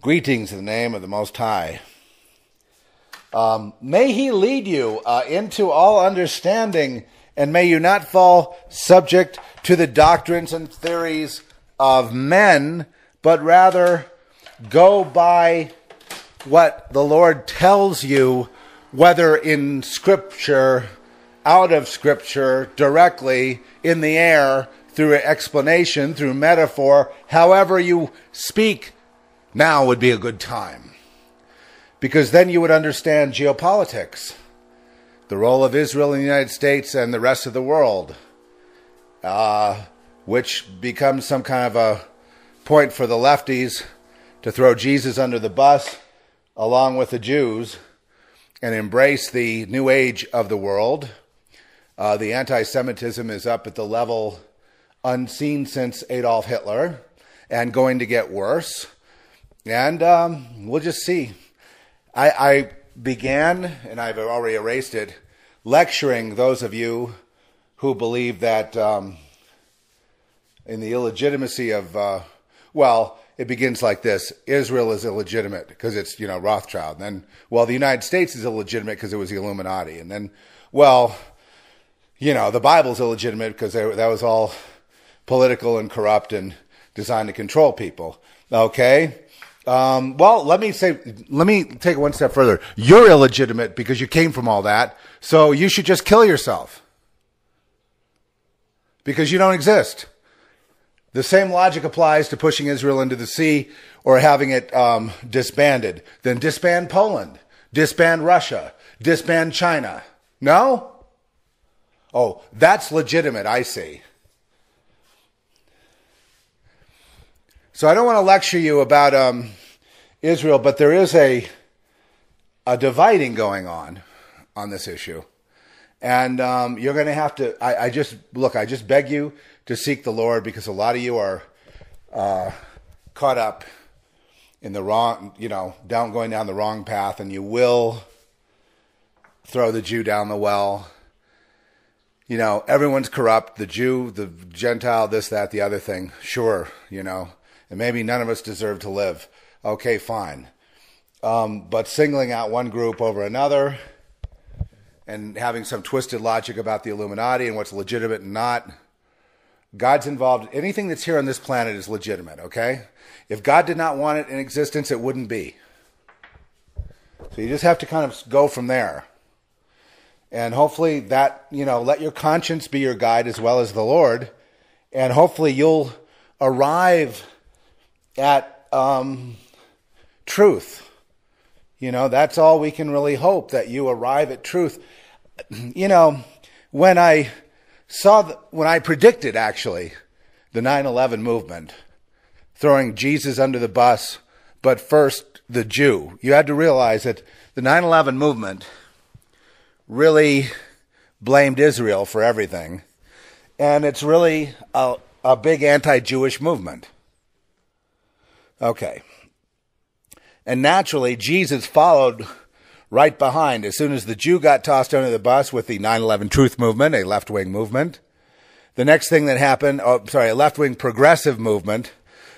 Greetings in the name of the Most High. May He lead you into all understanding, and may you not fall subject to the doctrines and theories of men, but rather go by what the Lord tells you, whether in Scripture, out of Scripture, directly, in the air, through explanation, through metaphor, however you speak. Now would be a good time, because then you would understand geopolitics, the role of Israel in the United States and the rest of the world, which becomes some kind of a point for the lefties to throw Jesus under the bus along with the Jews and embrace the new age of the world. The anti-Semitism is up at the level unseen since Adolf Hitler and going to get worse. And we'll just see. I began, and I've already erased it, lecturing those of you who believe that in the illegitimacy of, it begins like this. Israel is illegitimate because it's, Rothschild. And then, the United States is illegitimate because it was the Illuminati. And then, the Bible's illegitimate because that was all political and corrupt and designed to control people. Okay? Let me take it one step further. You're illegitimate because you came from all that, so you should just kill yourself. Because you don't exist. The same logic applies to pushing Israel into the sea or having it disbanded. Then disband Poland, disband Russia, disband China. No? Oh, that's legitimate, I see. So I don't want to lecture you about Israel, but there is a dividing going on this issue. And you're going to have to, I just beg you to seek the Lord, because a lot of you are caught up in the wrong, going down the wrong path, and you will throw the Jew down the well. Everyone's corrupt, the Jew, the Gentile, this, that, the other thing. Sure, and maybe none of us deserve to live. Okay, fine. But singling out one group over another and having some twisted logic about the Illuminati and what's legitimate and not, God's involved. Anything that's here on this planet is legitimate, okay? If God did not want it in existence, it wouldn't be. So you just have to kind of go from there. And hopefully that, let your conscience be your guide as well as the Lord. And hopefully you'll arrive at truth. That's all we can really hope, that you arrive at truth. When I predicted, actually, the 9/11 movement, throwing Jesus under the bus, but first the Jew, you had to realize that the 9/11 movement really blamed Israel for everything. And it's really a big anti-Jewish movement. Okay. And naturally, Jesus followed right behind. As soon as the Jew got tossed under the bus with the 9/11 Truth Movement, a left-wing movement, the next thing that happened, a left-wing progressive movement,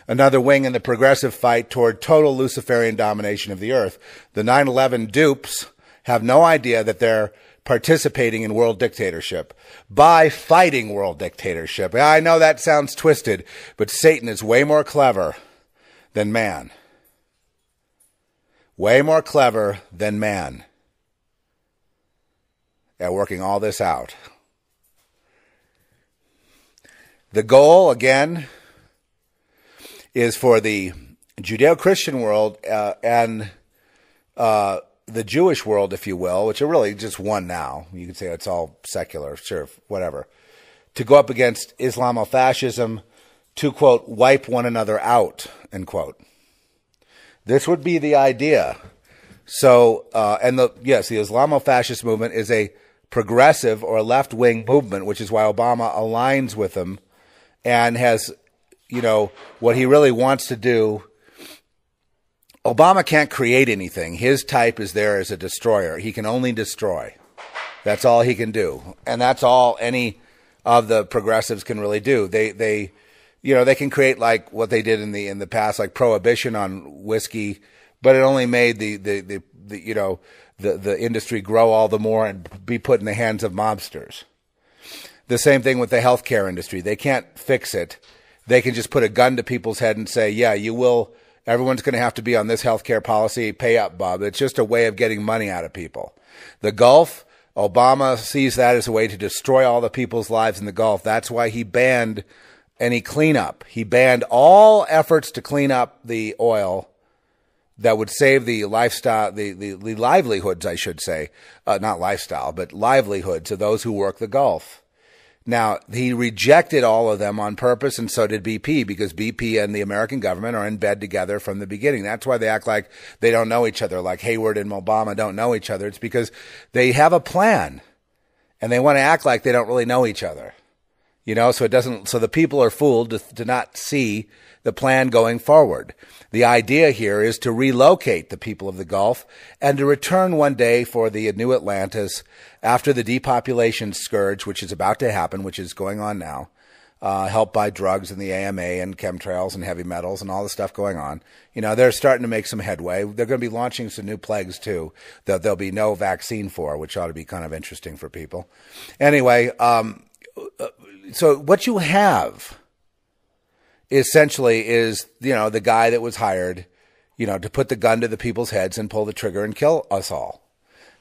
another wing in the progressive fight toward total Luciferian domination of the earth. The 9/11 dupes have no idea that they're participating in world dictatorship by fighting world dictatorship. I know that sounds twisted, but Satan is way more clever than man. Way more clever than man at working all this out. The goal, again, is for the Judeo-Christian world and the Jewish world, if you will, which are really just one now. You could say it's all secular, sure, whatever. To go up against Islamofascism, to, quote, wipe one another out, end quote. This would be the idea. So, the Islamofascist movement is a progressive or left-wing movement, which is why Obama aligns with them and has, what he really wants to do. Obama can't create anything. His type is there as a destroyer. He can only destroy. That's all he can do. And that's all any of the progressives can really do. They they can create like what they did in the past, like prohibition on whiskey, but it only made the industry grow all the more and be put in the hands of mobsters. The same thing with the healthcare industry. They can't fix it. They can just put a gun to people's head and say, yeah, you will. Everyone's going to have to be on this healthcare policy. Pay up, Bob. It's just a way of getting money out of people. The Gulf, Obama sees that as a way to destroy all the people's lives in the Gulf. That's why he banned any cleanup. He banned all efforts to clean up the oil that would save the lifestyle, the livelihoods, I should say, not lifestyle, but livelihoods of those who work the Gulf. Now, he rejected all of them on purpose, and so did BP, because BP and the American government are in bed together from the beginning. That's why they act like they don't know each other, like Hayward and Obama don't know each other. It's because they have a plan, and they want to act like they don't really know each other. So the people are fooled to not see the plan going forward. The idea here is to relocate the people of the Gulf and to return one day for the new Atlantis after the depopulation scourge, which is about to happen, which is going on now, helped by drugs and the AMA and chemtrails and heavy metals and all the stuff going on. They're starting to make some headway. They're going to be launching some new plagues too that there'll be no vaccine for, which ought to be kind of interesting for people. Anyway, so what you have essentially is, the guy that was hired, to put the gun to the people's heads and pull the trigger and kill us all.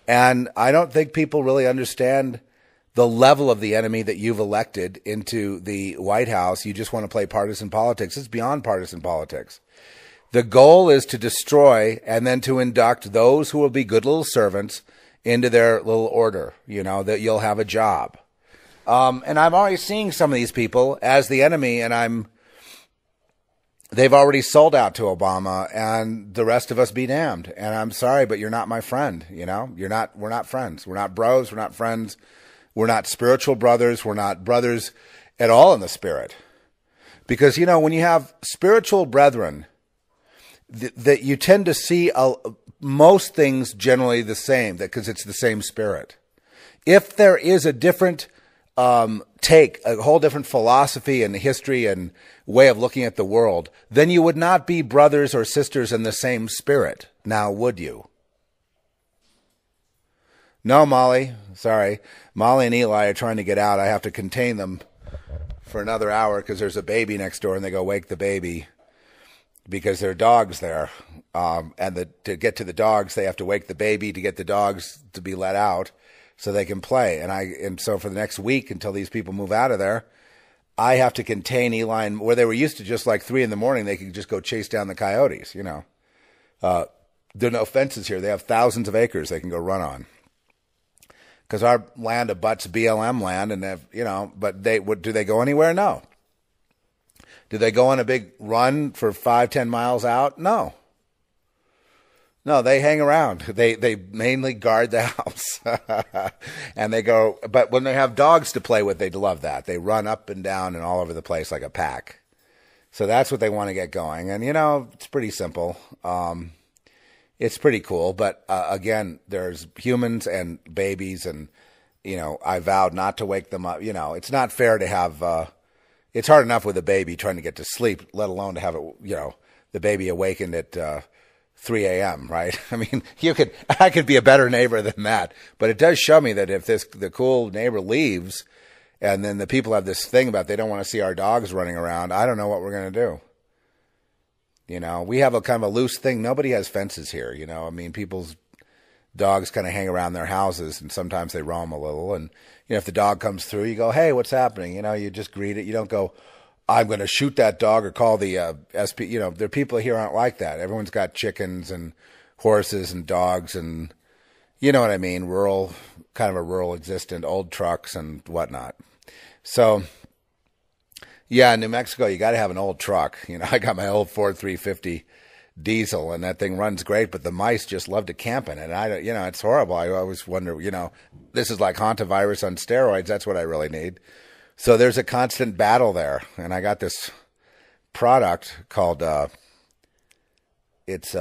And I don't think people really understand the level of the enemy that you've elected into the White House. You just want to play partisan politics. It's beyond partisan politics. The goal is to destroy and then to induct those who will be good little servants into their little order, that you'll have a job. And I'm already seeing some of these people as the enemy, and they've already sold out to Obama, and the rest of us be damned. And I'm sorry, but you're not my friend. We're not friends. We're not bros. We're not friends. We're not spiritual brothers. We're not brothers at all in the spirit. Because, when you have spiritual brethren, that you tend to see most things generally the same, because it's the same spirit. If there is a different take, a whole different philosophy and history and way of looking at the world, then you would not be brothers or sisters in the same spirit. Now, would you? No, Molly. Sorry. Molly and Eli are trying to get out. I have to contain them for another hour because there's a baby next door, and they go wake the baby because there are dogs there. To get to the dogs, they have to wake the baby to get the dogs to be let out so they can play. And so for the next week until these people move out of there, I have to contain Eli, and where they were used to just like 3 a.m, they could just go chase down the coyotes, There are no fences here. They have thousands of acres they can go run on. Because our land abuts BLM land, and but do they go anywhere? No. Do they go on a big run for 5-10 miles out? No. No, they hang around. They mainly guard the house. And they go, but when they have dogs to play with, they love that. They run up and down and all over the place like a pack. So that's what they want to get going. And, it's pretty simple. It's pretty cool. But, again, there's humans and babies, and, I vowed not to wake them up. It's not fair to have, it's hard enough with a baby trying to get to sleep, let alone to have it, the baby awakened at, 3 a.m., right? I mean, I could be a better neighbor than that. But it does show me that if the cool neighbor leaves, and then the people have this thing about they don't want to see our dogs running around, I don't know what we're going to do. We have a kind of a loose thing. Nobody has fences here, I mean, people's dogs kind of hang around their houses, and sometimes they roam a little. And, if the dog comes through, you go, hey, what's happening? You just greet it. You don't go, I'm going to shoot that dog or call the SP. There are people here aren't like that. Everyone's got chickens and horses and dogs and, you know what I mean, kind of a rural existent, old trucks and whatnot. So, yeah, in New Mexico, you got to have an old truck. I got my old Ford 350 diesel, and that thing runs great, but the mice just love to camp in it. And it's horrible. I always wonder, this is like hantavirus on steroids. That's what I really need. So there's a constant battle there, and I got this product called, it's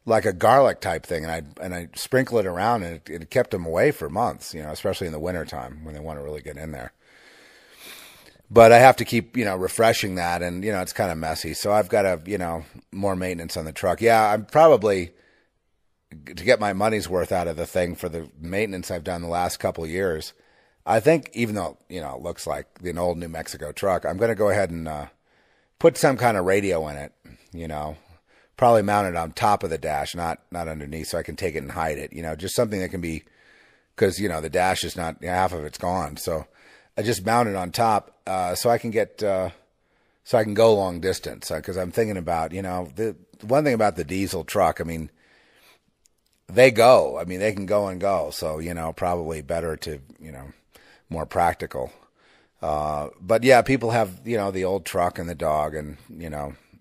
like a garlic type thing, and I sprinkle it around, and it kept them away for months, especially in the wintertime when they want to really get in there. But I have to keep, refreshing that, and, it's kind of messy. So I've got to, more maintenance on the truck. Yeah, I'm probably, to get my money's worth out of the thing for the maintenance I've done the last couple of years, I think, even though, it looks like an old New Mexico truck, I'm going to go ahead and put some kind of radio in it, probably mount it on top of the dash, not underneath, so I can take it and hide it, just something that can be, because, the dash is not, half of it's gone. So I just mount it on top so I can go long distance, because I'm thinking about, the one thing about the diesel truck, I mean, they can go and go. So, probably better to, more practical. But yeah, people have, the old truck and the dog, and,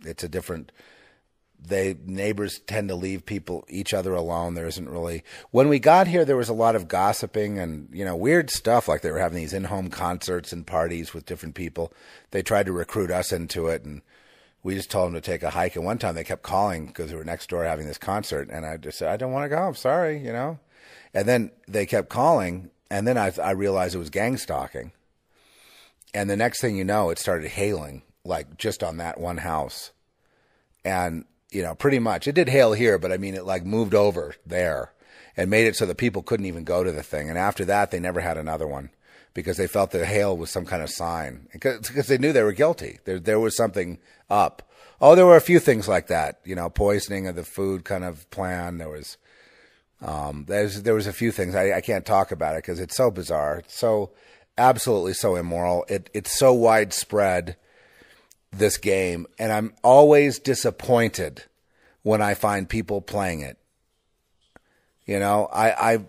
it's a different, neighbors tend to leave each other alone. There isn't really, when we got here, there was a lot of gossiping and, weird stuff. Like they were having these in-home concerts and parties with different people. They tried to recruit us into it, and we just told them to take a hike. And one time they kept calling because we were next door having this concert. And I just said, I don't want to go. I'm sorry, And then they kept calling. And then I realized it was gang stalking. And the next thing you know, it started hailing, like just on that one house. And, pretty much it did hail here, but I mean, it like moved over there and made it so that people couldn't even go to the thing. And after that, they never had another one because they felt the hail was some kind of sign, because they knew they were guilty. There was something up. Oh, there were a few things like that, poisoning of the food kind of plan. There was a few things. I can't talk about it because it's so bizarre. It's so absolutely so immoral. It's so widespread, this game, and I'm always disappointed when I find people playing it. I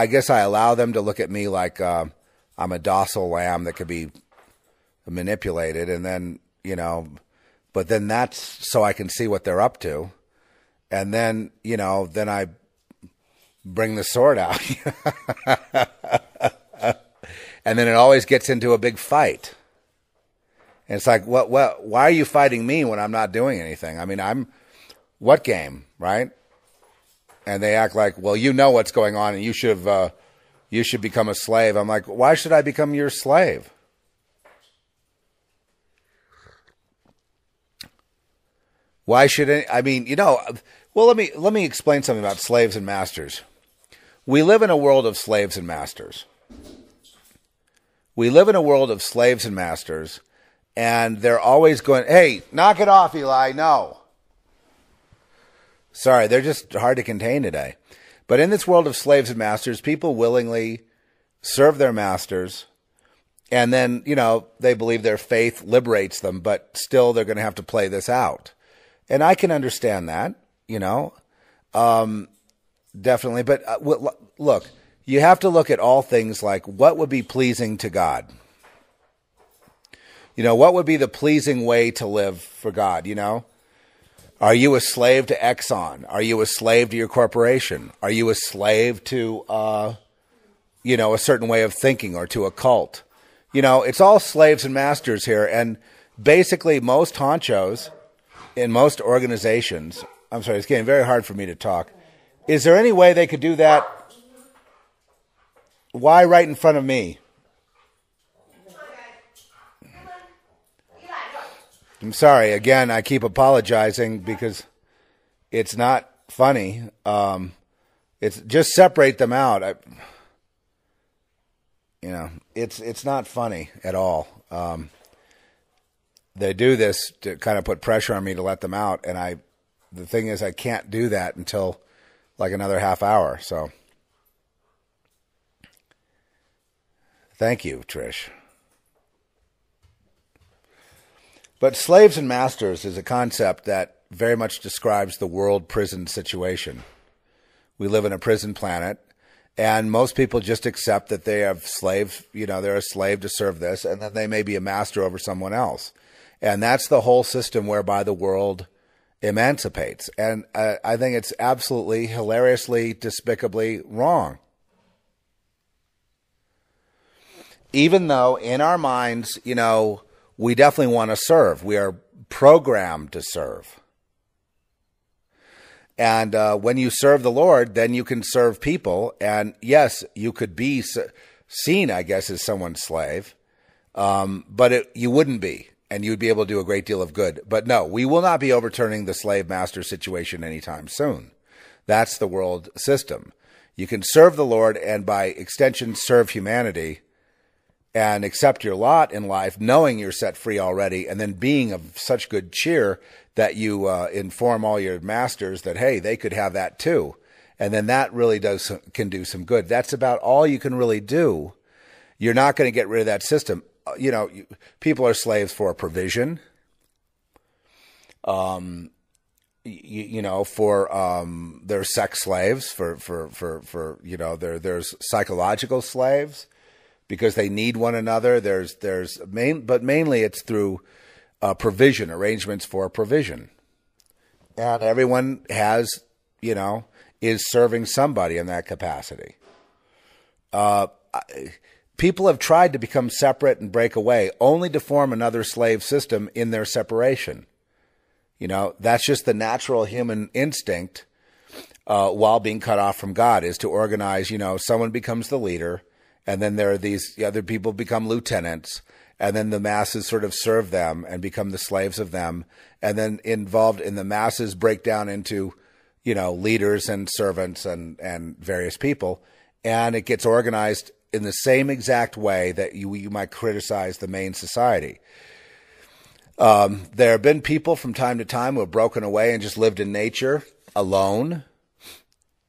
guess I allow them to look at me like I'm a docile lamb that could be manipulated, and then, but then that's so I can see what they're up to. And then, then I bring the sword out. And then it always gets into a big fight. And it's like, why are you fighting me when I'm not doing anything? I mean, what game, right? And they act like, well, what's going on, and you should become a slave. I'm like, why should I become your slave? Why should I mean, well, let me explain something about slaves and masters. We live in a world of slaves and masters. We live in a world of slaves and masters, and they're always going, hey, knock it off, Eli. No. Sorry, they're just hard to contain today. But in this world of slaves and masters, people willingly serve their masters, and then, they believe their faith liberates them, but still they're going to have to play this out. And I can understand that, definitely. But look, you have to look at all things like what would be pleasing to God. What would be the pleasing way to live for God, Are you a slave to Exxon? Are you a slave to your corporation? Are you a slave to, a certain way of thinking, or to a cult? It's all slaves and masters here. And basically most honchos in most organizations, I'm sorry, it's getting very hard for me to talk. Is there any way they could do that? Why right in front of me? I'm sorry. Again, I keep apologizing because it's not funny. It's just separate them out. It's not funny at all. They do this to kind of put pressure on me to let them out, and the thing is, I can't do that until like another half hour. So, thank you, Trish. But slaves and masters is a concept that very much describes the world prison situation. We live in a prison planet, and most people just accept that they have slaves, they're a slave to serve this, and then they may be a master over someone else. And that's the whole system whereby the world emancipates. And I think it's absolutely, hilariously, despicably wrong. Even though in our minds, we definitely want to serve. We are programmed to serve. And when you serve the Lord, then you can serve people. And yes, you could be seen, I guess, as someone's slave. But you wouldn't be, and you'd be able to do a great deal of good. But no, we will not be overturning the slave-master situation anytime soon. That's the world system. You can serve the Lord and by extension serve humanity and accept your lot in life, knowing you're set free already, and then being of such good cheer that you inform all your masters that, hey, they could have that too. And then that really can do some good. That's about all you can really do. You're not going to get rid of that system. People are slaves for provision, for they're sex slaves, there's psychological slaves because they need one another. But mainly it's through provision, arrangements for provision. And everyone has, is serving somebody in that capacity. People have tried to become separate and break away, only to form another slave system in their separation. That's just the natural human instinct while being cut off from God, is to organize. Someone becomes the leader, and then there are these other people become lieutenants, and then the masses sort of serve them and become the slaves of them, and then involved in the masses break down into, leaders and servants and various people, and it gets organized in the same exact way that you might criticize the main society. There have been people from time to time who have broken away and just lived in nature alone,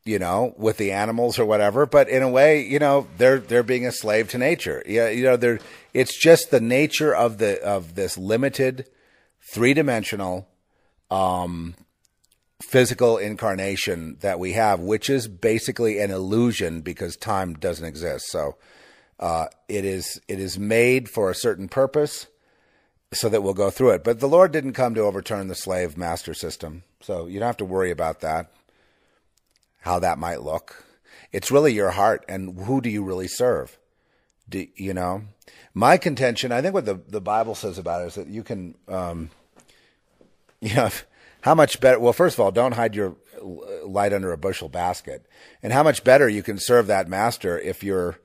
with the animals or whatever. But in a way, they're being a slave to nature. It's just the nature of this limited, three-dimensional, physical incarnation that we have, which is basically an illusion because time doesn't exist. So it is made for a certain purpose so that we'll go through it. But the Lord didn't come to overturn the slave-master system, so you don't have to worry about that, how that might look. It's really your heart, and who do you really serve? My contention, I think what the Bible says about it is that you can, how much better, well, first of all, don't hide your light under a bushel basket. And how much better you can serve that master if you're,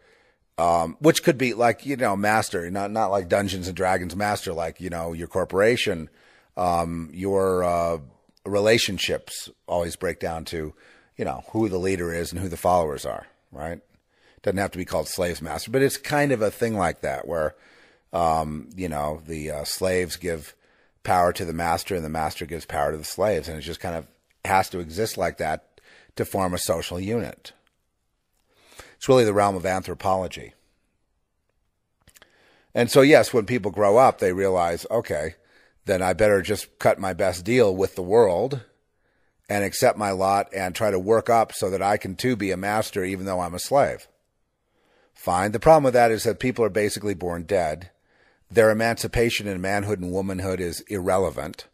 which could be like, master, not like Dungeons and Dragons master, like, your corporation, your relationships always break down to, who the leader is and who the followers are, right? Doesn't have to be called slaves master, but it's kind of a thing like that where, the slaves give power to the master and the master gives power to the slaves. And it just kind of has to exist like that to form a social unit. It's really the realm of anthropology. And so, yes, when people grow up, they realize, okay, then I better just cut my best deal with the world and accept my lot and try to work up so that I can too be a master even though I'm a slave. Fine. The problem with that is that people are basically born dead. Their emancipation in manhood and womanhood is irrelevant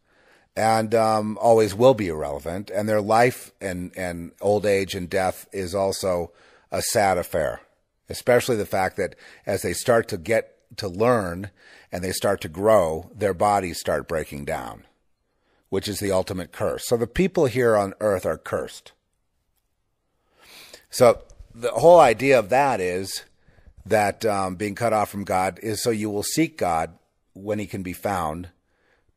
and always will be irrelevant. And their life and old age and death is also a sad affair, especially the fact that as they start to get to learn and they start to grow, their bodies start breaking down, which is the ultimate curse. So the people here on earth are cursed. So the whole idea of that is that being cut off from God is so you will seek God when he can be found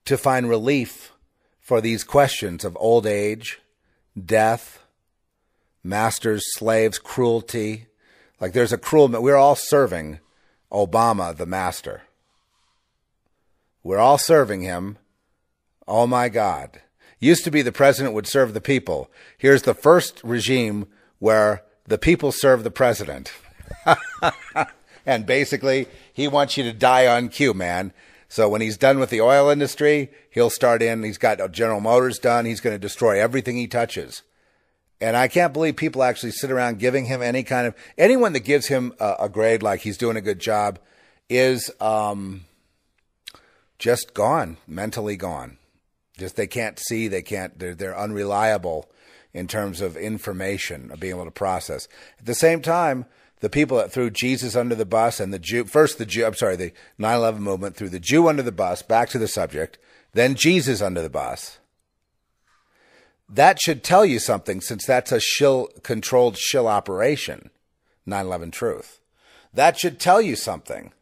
to find relief for these questions of old age, death, masters, slaves, cruelty. Like there's a cruel, we're all serving Obama, the master. We're all serving him. Oh my God. Used to be the president would serve the people. Here's the first regime where the people serve the president. And basically, he wants you to die on cue, man. So when he's done with the oil industry, he'll start in. He's got General Motors done. He's going to destroy everything he touches. And I can't believe people actually sit around giving him any kind of, anyone that gives him a grade like he's doing a good job is just gone, mentally gone. Just they can't see, they're unreliable in terms of information, of being able to process. At the same time, the people that threw Jesus under the bus and the 9/11 movement threw the Jew under the bus, back to the subject, then Jesus under the bus. That should tell you something, since that's a controlled shill operation, 9/11 Truth. That should tell you something.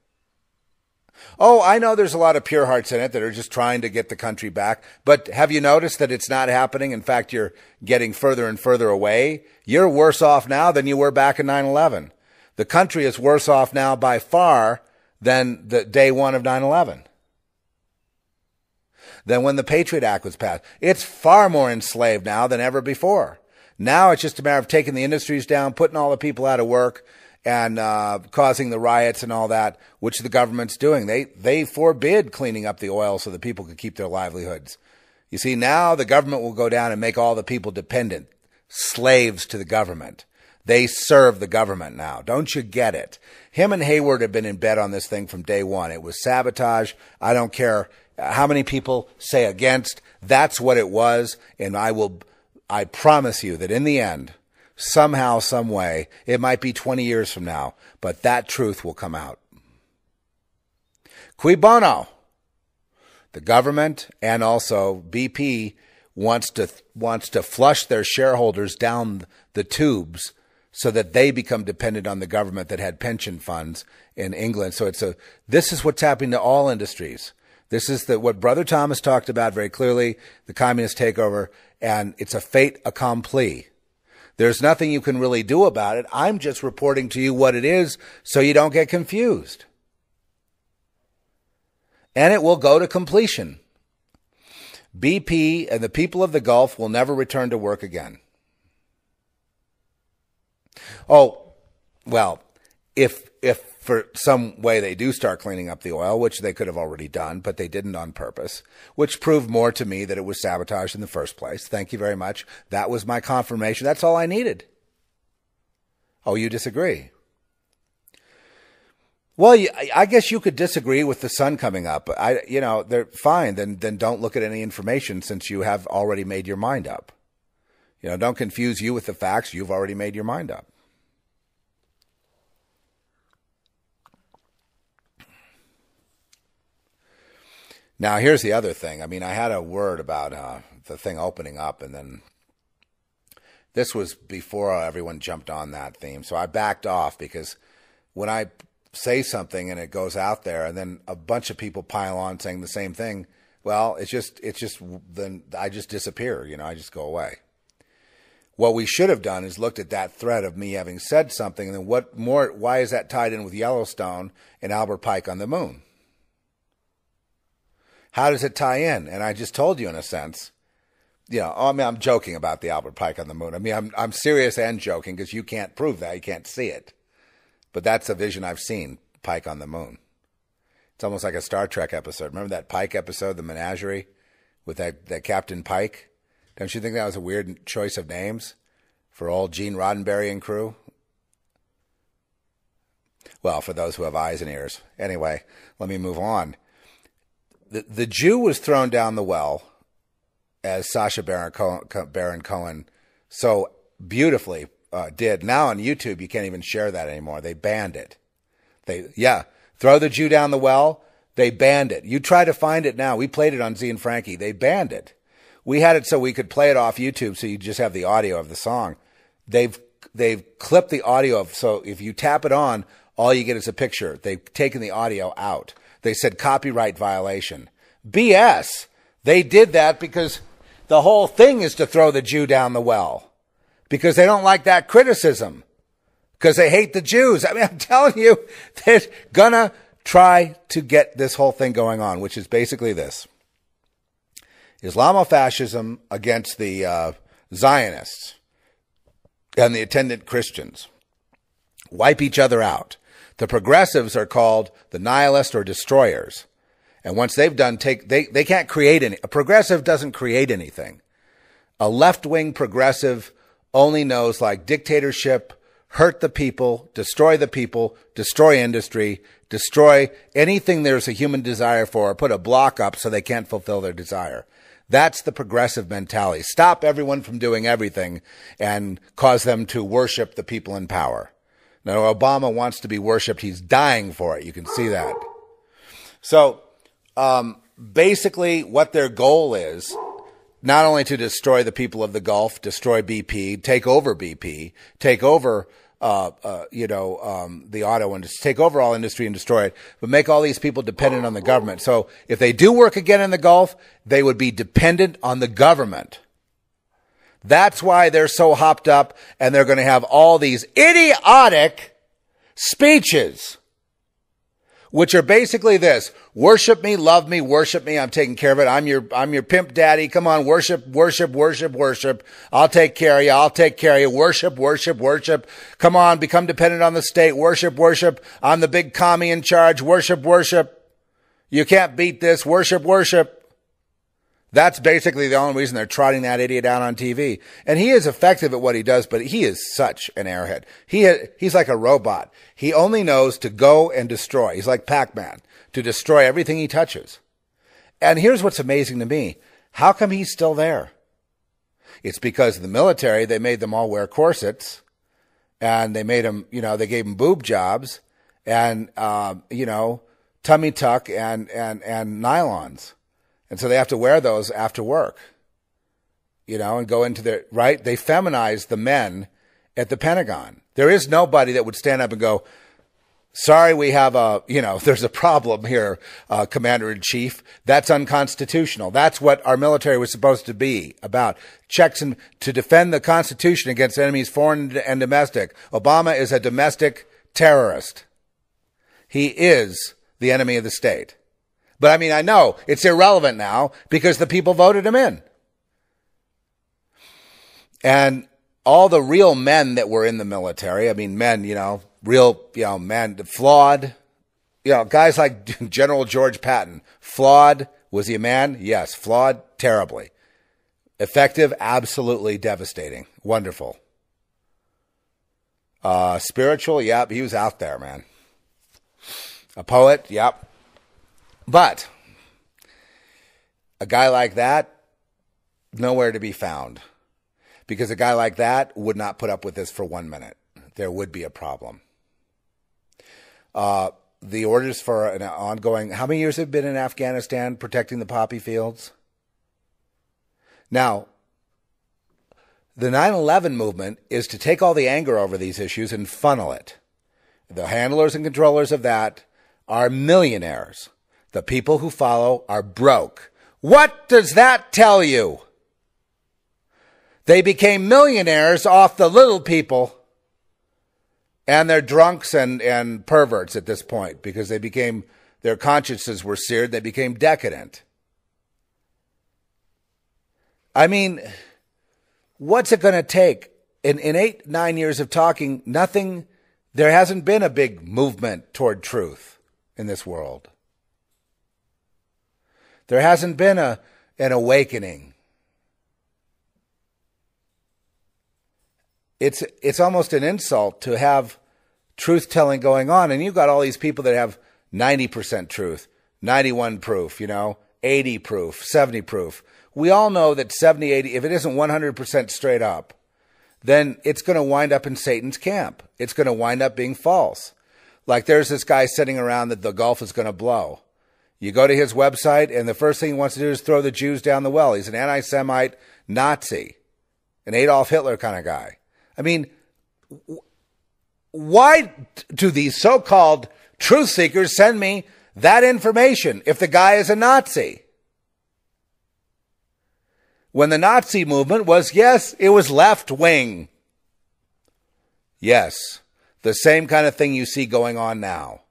Oh, I know there's a lot of pure hearts in it that are just trying to get the country back. But have you noticed that it's not happening? In fact, you're getting further and further away. You're worse off now than you were back in 9/11. The country is worse off now by far than the day one of 9/11. Than when the Patriot Act was passed. It's far more enslaved now than ever before. Now it's just a matter of taking the industries down, putting all the people out of work, and causing the riots and all that, which the government's doing. They forbid cleaning up the oil so that people could keep their livelihoods. You see, now the government will go down and make all the people dependent, slaves to the government. They serve the government now. Don't you get it? Him and Hayward have been in bed on this thing from day one. It was sabotage. I don't care how many people say against. That's what it was. And I promise you that in the end, somehow, some way, it might be 20 years from now, but that truth will come out. Cui bono? The government and also BP wants to flush their shareholders down the tubes so that they become dependent on the government that had pension funds in England. So this is what's happening to all industries. This is what Brother Thomas talked about very clearly, the communist takeover, and it's a fait accompli. There's nothing you can really do about it. I'm just reporting to you what it is so you don't get confused. And it will go to completion. BP and the people of the Gulf will never return to work again. Oh, well, if for some way they do start cleaning up the oil, which they could have already done, but they didn't on purpose, which proved more to me that it was sabotage in the first place. Thank you very much. That was my confirmation. That's all I needed. Oh, you disagree? Well, I guess you could disagree with the sun coming up. They're fine. Then don't look at any information since you have already made your mind up. Don't confuse you with the facts. You've already made your mind up. Now, here's the other thing. I mean, I had a word about the thing opening up, and then this was before everyone jumped on that theme. So I backed off because when I say something and it goes out there and then a bunch of people pile on saying the same thing, well, then I just disappear. I just go away. What we should have done is looked at that thread of me having said something, and then why is that tied in with Yellowstone and Albert Pike on the moon? How does it tie in? And I just told you in a sense, I'm joking about the Albert Pike on the moon. I mean, I'm serious and joking because you can't prove that. You can't see it. But that's a vision I've seen, Pike on the moon. It's almost like a Star Trek episode. Remember that Pike episode, The Menagerie, with that Captain Pike? Don't you think that was a weird choice of names for old Gene Roddenberry and crew? Well, for those who have eyes and ears. Anyway, let me move on. The Jew was thrown down the well, as Sacha Baron Cohen so beautifully did. Now on YouTube, you can't even share that anymore. They banned it. Throw the Jew down the well. They banned it. You try to find it now. We played it on Z and Frankie. They banned it. We had it so we could play it off YouTube, so you just have the audio of the song. They've clipped the audio so if you tap it on, all you get is a picture. They've taken the audio out. They said copyright violation. BS. They did that because the whole thing is to throw the Jew down the well. Because they don't like that criticism. Because they hate the Jews. I mean, I'm telling you, they're gonna try to get this whole thing going on, which is basically this. Islamofascism against the Zionists and the attendant Christians. Wipe each other out. The progressives are called the nihilists or destroyers. And once they've done, they can't create any. A progressive doesn't create anything. A left-wing progressive only knows like dictatorship, hurt the people, destroy industry, destroy anything there's a human desire for, or put a block up so they can't fulfill their desire. That's the progressive mentality. Stop everyone from doing everything and cause them to worship the people in power. Now, Obama wants to be worshipped. He's dying for it. You can see that. So, basically what their goal is, not only to destroy the people of the Gulf, destroy BP, take over the auto industry, take over all industry and destroy it, but make all these people dependent on the government. So if they do work again in the Gulf, they would be dependent on the government. That's why they're so hopped up, and they're going to have all these idiotic speeches, which are basically this: worship me, love me, worship me. I'm taking care of it. I'm your pimp daddy. Come on, worship, worship, worship, worship. I'll take care of you. I'll take care of you. Worship, worship, worship. Come on, become dependent on the state. Worship, worship. I'm the big commie in charge. Worship, worship. You can't beat this. Worship, worship. That's basically the only reason they're trotting that idiot out on TV. And he is effective at what he does, but he is such an airhead. He's like a robot. He only knows to go and destroy. He's like Pac-Man, to destroy everything he touches. And here's what's amazing to me. How come he's still there? It's because of the military. They made them all wear corsets, and they made them, they gave them boob jobs and, tummy tuck and nylons. And so they have to wear those after work, and go into their, right? They feminize the men at the Pentagon. There is nobody that would stand up and go, sorry, we have there's a problem here, Commander-in-Chief. That's unconstitutional. That's what our military was supposed to be about. Checks and to defend the Constitution against enemies, foreign and domestic. Obama is a domestic terrorist. He is the enemy of the state. But I know it's irrelevant now because the people voted him in. And all the real men that were in the military, men, real, men, flawed, guys like General George Patton, flawed. Was he a man? Yes. Flawed terribly. Effective, absolutely devastating. Wonderful. Spiritual, yep, he was out there, man. A poet, yep. But a guy like that, nowhere to be found. Because a guy like that would not put up with this for 1 minute. There would be a problem. The orders for an ongoing, how many years have been in Afghanistan protecting the poppy fields? Now, the 9/11 movement is to take all the anger over these issues and funnel it. The handlers and controllers of that are millionaires. The people who follow are broke. What does that tell you? They became millionaires off the little people, and they're drunks and perverts at this point because their consciences were seared. They became decadent. What's it going to take? In 8-9 years of talking, there hasn't been a big movement toward truth in this world. There hasn't been an awakening. It's almost an insult to have truth-telling going on, and you've got all these people that have 90% truth, 91 proof, 80 proof, 70 proof. We all know that 70, 80, if it isn't 100% straight up, then it's going to wind up in Satan's camp. It's going to wind up being false. Like there's this guy sitting around that the Gulf is going to blow. You go to his website, and the first thing he wants to do is throw the Jews down the well. He's an anti-Semite Nazi, an Adolf Hitler kind of guy. Why do these so-called truth seekers send me that information if the guy is a Nazi? When the Nazi movement was, yes, it was left-wing. Yes, the same kind of thing you see going on now.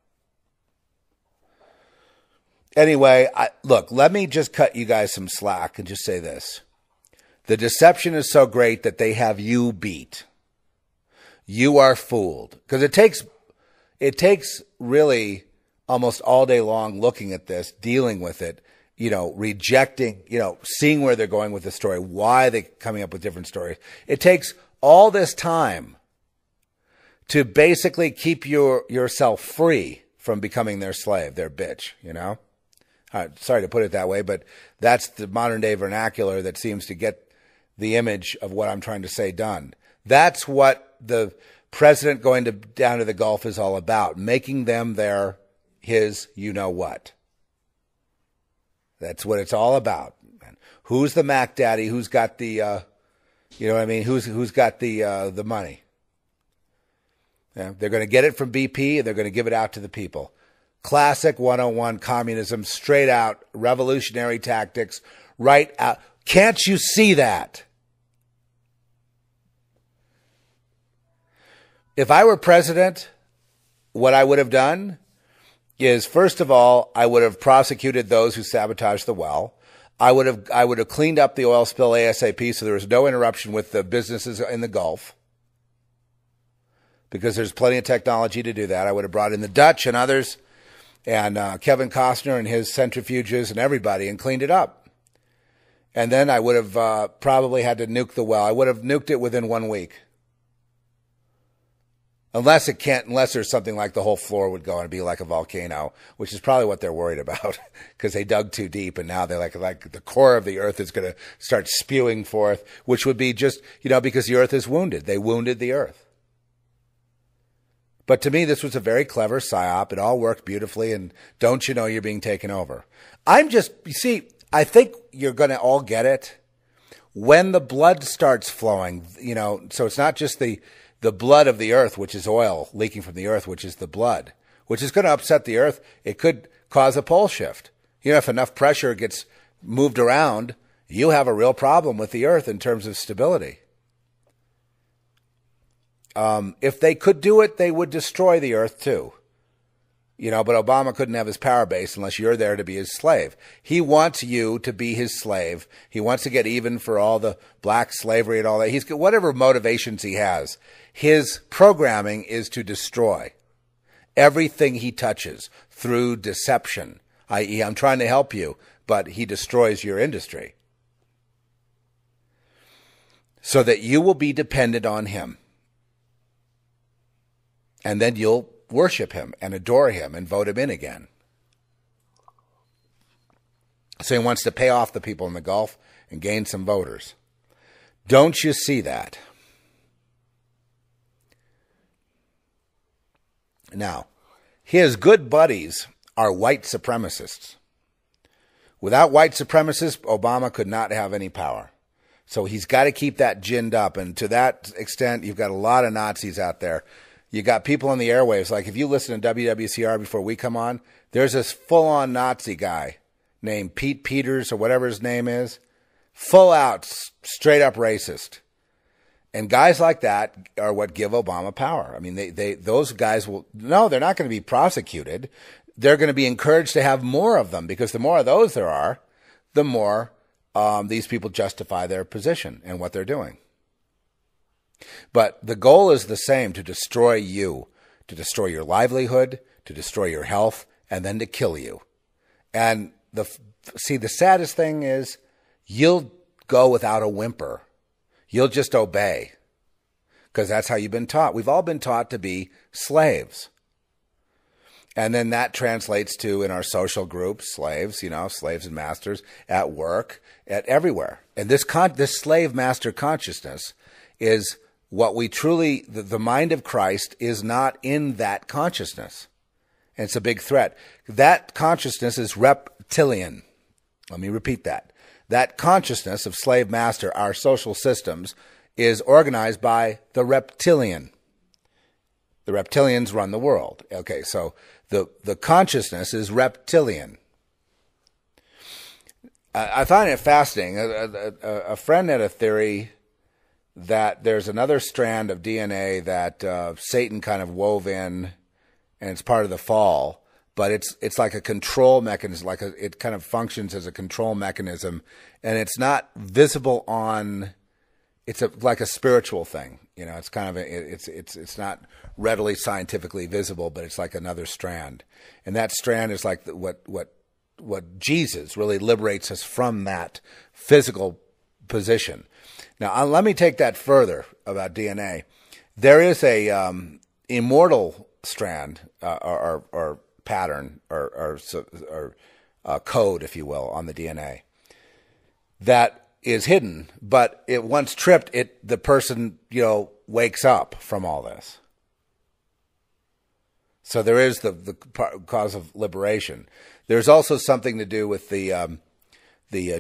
Anyway, look, let me just cut you guys some slack and just say this. The deception is so great that they have you beat. You are fooled. Because it takes really almost all day long looking at this, dealing with it, rejecting, seeing where they're going with the story, why they're coming up with different stories. It takes all this time to basically keep yourself free from becoming their slave, their bitch, Sorry to put it that way, but that's the modern day vernacular that seems to get the image of what I'm trying to say done. That's what the president going down to the Gulf is all about, making them his you-know-what. That's what it's all about. Who's the Mac Daddy? Who's got the, Who's got the money? Yeah, they're going to get it from BP and they're going to give it out to the people. Classic 101 communism, straight out revolutionary tactics, right out. Can't you see that? If I were president, what I would have done is, first of all, I would have prosecuted those who sabotaged the well. I would have cleaned up the oil spill ASAP so there was no interruption with the businesses in the Gulf, because there's plenty of technology to do that. I would have brought in the Dutch and others and Kevin Costner and his centrifuges and everybody and cleaned it up. And then I would have probably had to nuke the well. I would have nuked it within 1 week. Unless there's something like the whole floor would go and be like a volcano, which is probably what they're worried about, because they dug too deep and now they're like the core of the earth is going to start spewing forth, which would be just, because the earth is wounded. They wounded the earth. But to me, this was a very clever psyop. It all worked beautifully, and don't you know you're being taken over? I think you're going to all get it when the blood starts flowing, so it's not just the blood of the earth, which is oil leaking from the earth, which is the blood, which is going to upset the earth. It could cause a pole shift. If enough pressure gets moved around, you have a real problem with the earth in terms of stability. If they could do it, they would destroy the earth too. But Obama couldn't have his power base unless you're there to be his slave. He wants you to be his slave. He wants to get even for all the black slavery and all that. He's got whatever motivations he has. His programming is to destroy everything he touches through deception, i.e., I'm trying to help you, but he destroys your industry so that you will be dependent on him. And then you'll worship him and adore him and vote him in again. So he wants to pay off the people in the Gulf and gain some voters. Don't you see that? Now, his good buddies are white supremacists. Without white supremacists, Obama could not have any power. So he's got to keep that ginned up. And to that extent, you've got a lot of Nazis out there. You got people on the airwaves. Like if you listen to WWCR before we come on, there's this full-on Nazi guy named Pete Peters or whatever his name is. Full out, straight up racist. And guys like that are what give Obama power. I mean, those guys they're not going to be prosecuted. They're going to be encouraged to have more of them, because the more of those there are, the more these people justify their position and what they're doing. But the goal is the same: to destroy you, to destroy your livelihood, to destroy your health, and then to kill you. And the saddest thing is you'll go without a whimper. You'll just obey, because that's how you've been taught. We've all been taught to be slaves. And then that translates to, in our social groups, slaves, slaves and masters, at work, at everywhere. And this slave master consciousness is what we truly, the mind of Christ is not in that consciousness. And it's a big threat. That consciousness is reptilian. Let me repeat that. That consciousness of slave master, our social systems, is organized by the reptilian. The reptilians run the world. Okay, so the consciousness is reptilian. I find it fascinating. A friend had a theory that there's another strand of DNA that Satan kind of wove in, and it's part of the fall, but it's like a control mechanism, it kind of functions as a control mechanism, and it's not visible on. It's like a spiritual thing, It's kind of it's not readily scientifically visible, but it's like another strand, and that strand is like what Jesus really liberates us from that physical position. Now, let me take that further about DNA. There is a immortal strand or pattern or code, if you will, on the DNA that is hidden, but it once tripped, the person wakes up from all this. So there is the cause of liberation. There's also something to do with the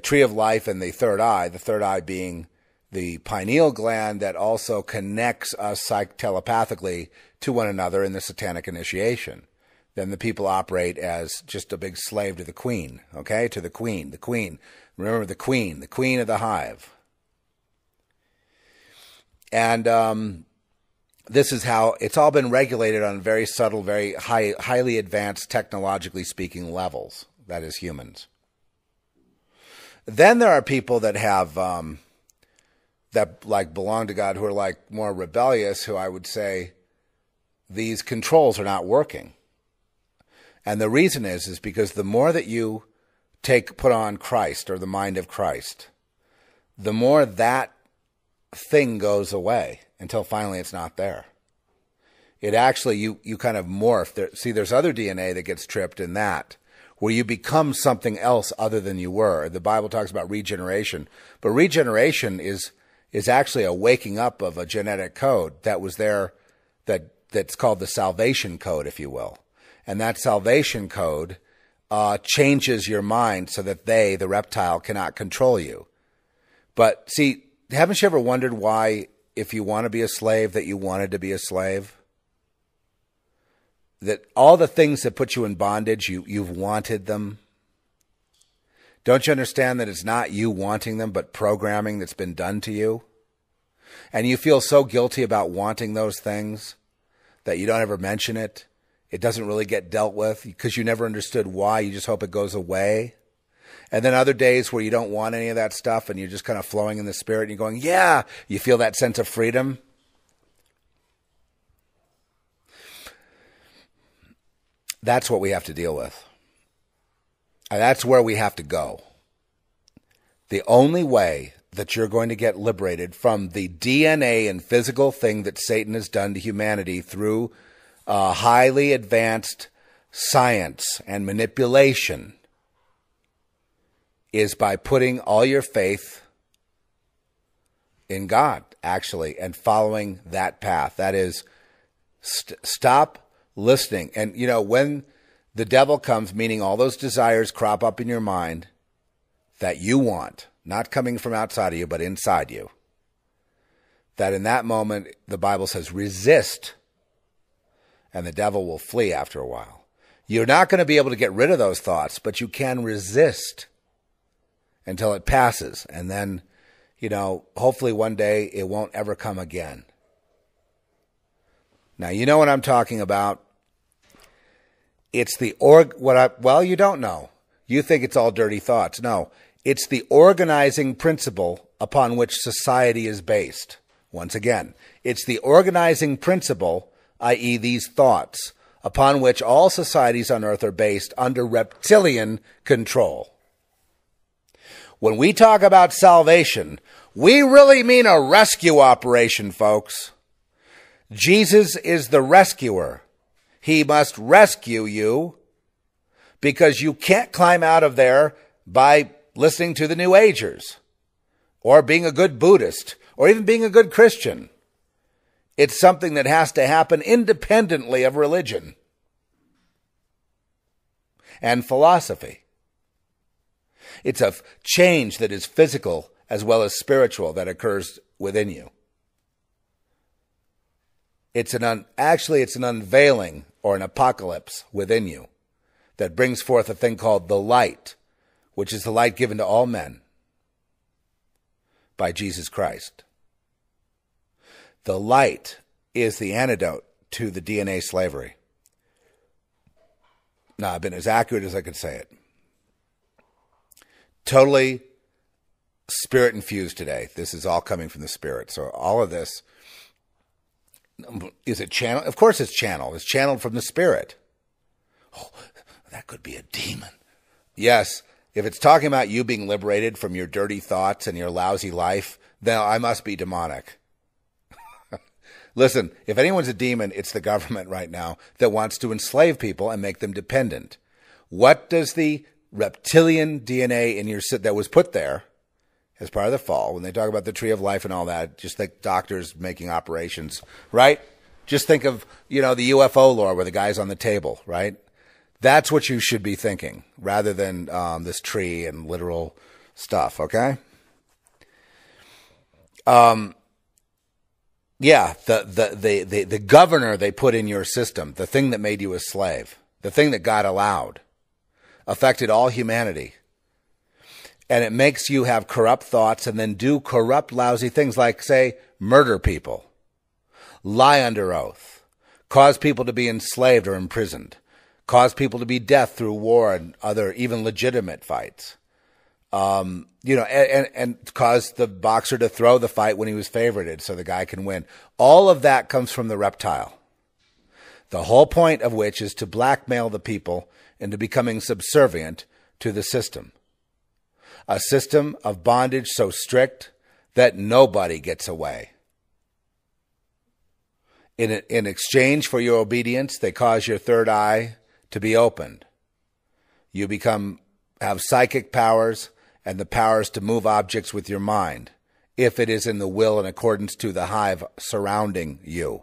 tree of life and the third eye. The third eye being the pineal gland that also connects us telepathically to one another in the satanic initiation. Then the people operate as just a big slave to the queen, okay? To the queen, the queen. Remember the queen of the hive. And this is how it's all been regulated on very subtle, very highly advanced, technologically speaking levels. That is humans. Then there are people that have that like belong to God, who are like more rebellious, who I would say these controls are not working. And the reason is because the more that you put on Christ, or the mind of Christ, the more that thing goes away until finally it's not there. It actually, you kind of morph. See, there's other DNA that gets tripped in that, where you become something else other than you were. The Bible talks about regeneration, but regeneration is actually a waking up of a genetic code that was there, that's called the salvation code, if you will. And that salvation code changes your mind so that the reptile, cannot control you. But see, haven't you ever wondered why, if you want to be a slave, that you wanted to be a slave? That all the things that put you in bondage, you've wanted them. Don't you understand that it's not you wanting them, but programming that's been done to you? And you feel so guilty about wanting those things that you don't ever mention it. It doesn't really get dealt with because you never understood why. You just hope it goes away. And then other days where you don't want any of that stuff and you're just kind of flowing in the spirit and you're going, yeah, you feel that sense of freedom. That's what we have to deal with. And that's where we have to go. The only way that you're going to get liberated from the DNA and physical thing that Satan has done to humanity through highly advanced science and manipulation is by putting all your faith in God, actually, and following that path. That is, stop listening. And, when the devil comes, meaning all those desires crop up in your mind that you want, not coming from outside of you, but inside you, that in that moment, the Bible says, resist, and the devil will flee after a while. You're not going to be able to get rid of those thoughts, but you can resist until it passes. And then, hopefully one day it won't ever come again. Now, you know what I'm talking about. It's the you don't know. You think it's all dirty thoughts. No, it's the organizing principle upon which society is based. Once again, it's the organizing principle, i.e. these thoughts, upon which all societies on earth are based under reptilian control. When we talk about salvation, we really mean a rescue operation, folks. Jesus is the rescuer. He must rescue you because you can't climb out of there by listening to the New Agers or being a good Buddhist or even being a good Christian. It's something that has to happen independently of religion and philosophy. It's a change that is physical as well as spiritual that occurs within you. It's an unveiling or an apocalypse within you that brings forth a thing called the light, which is the light given to all men by Jesus Christ. The light is the antidote to the DNA slavery. Now, I've been as accurate as I could say it. Totally spirit infused today. This is all coming from the spirit. So all of this, is it channeled? Of course it's channeled. It's channeled from the spirit. Oh, that could be a demon. Yes, if it's talking about you being liberated from your dirty thoughts and your lousy life, then I must be demonic. Listen, if anyone's a demon, it's the government right now that wants to enslave people and make them dependent. What does the reptilian DNA in your that was put there as part of the fall, when they talk about the tree of life and all that, just think doctors making operations, right? Just think of, the UFO lore where the guy's on the table, right? That's what you should be thinking rather than this tree and literal stuff, okay? Yeah, the governor they put in your system, the thing that made you a slave, the thing that God allowed, affected all humanity. And it makes you have corrupt thoughts and then do corrupt, lousy things like, say, murder people, lie under oath, cause people to be enslaved or imprisoned, cause people to be death through war and other even legitimate fights. And cause the boxer to throw the fight when he was favorited so the guy can win. All of that comes from the reptile. The whole point of which is to blackmail the people into becoming subservient to the system. A system of bondage so strict that nobody gets away. In exchange for your obedience, they cause your third eye to be opened. You have psychic powers and the powers to move objects with your mind, if it is in the will in accordance to the hive surrounding you.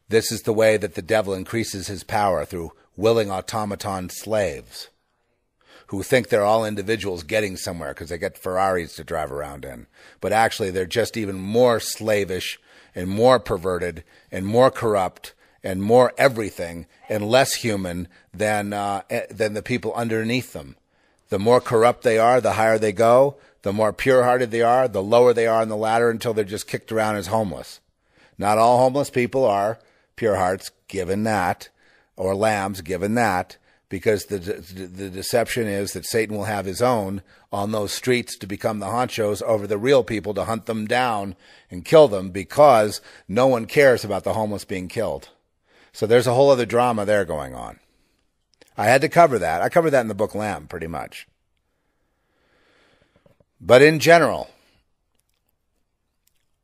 This is the way that the devil increases his power, through willing automaton slaves who think they're all individuals getting somewhere because they get Ferraris to drive around in. But actually, they're just even more slavish and more perverted and more corrupt and more everything and less human than the people underneath them. The more corrupt they are, the higher they go. The more pure-hearted they are, the lower they are on the ladder until they're just kicked around as homeless. Not all homeless people are pure hearts, given that, or lambs, given that, because the deception is that Satan will have his own on those streets to become the honchos over the real people, to hunt them down and kill them, because no one cares about the homeless being killed. So there's a whole other drama there going on. I had to cover that. I covered that in the book Lamb, pretty much. But in general,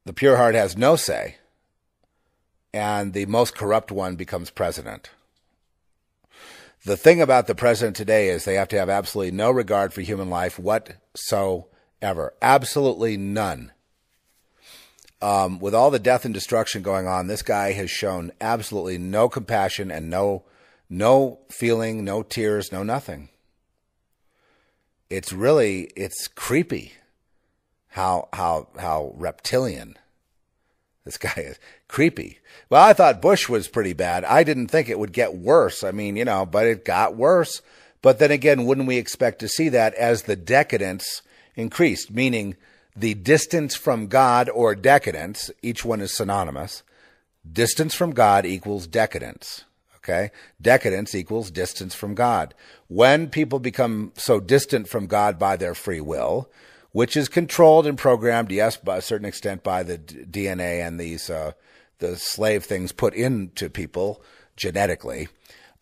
the pure heart has no say, and the most corrupt one becomes president. The thing about the president today is they have to have absolutely no regard for human life whatsoever. Absolutely none. With all the death and destruction going on, this guy has shown absolutely no compassion and no feeling, no tears, no nothing. It's creepy how reptilian this guy is. Creepy. Well, I thought Bush was pretty bad. I didn't think it would get worse. I mean, but it got worse. But then again, wouldn't we expect to see that as the decadence increased? Meaning the distance from God or decadence, each one is synonymous. Distance from God equals decadence. Okay? Decadence equals distance from God. When people become so distant from God by their free will, which is controlled and programmed, yes, by a certain extent by the DNA and these the slave things put into people genetically.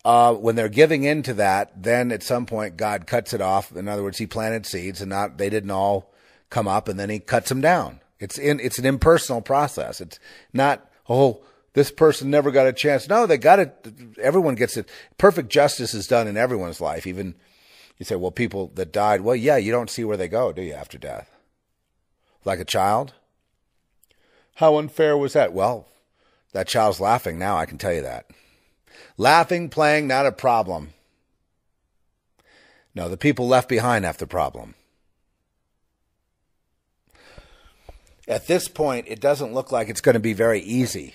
When they're giving in to that, then at some point God cuts it off. In other words, he planted seeds and they didn't all come up, and then he cuts them down. It's an impersonal process. It's not, this person never got a chance. No, they got it. Everyone gets it. Perfect justice is done in everyone's life. Even you say, well, people that died, well, yeah, you don't see where they go, do you, after death? Like a child? How unfair was that? Well, that child's laughing now, I can tell you that. Laughing, playing, not a problem. No, the people left behind have the problem. At this point, it doesn't look like it's going to be very easy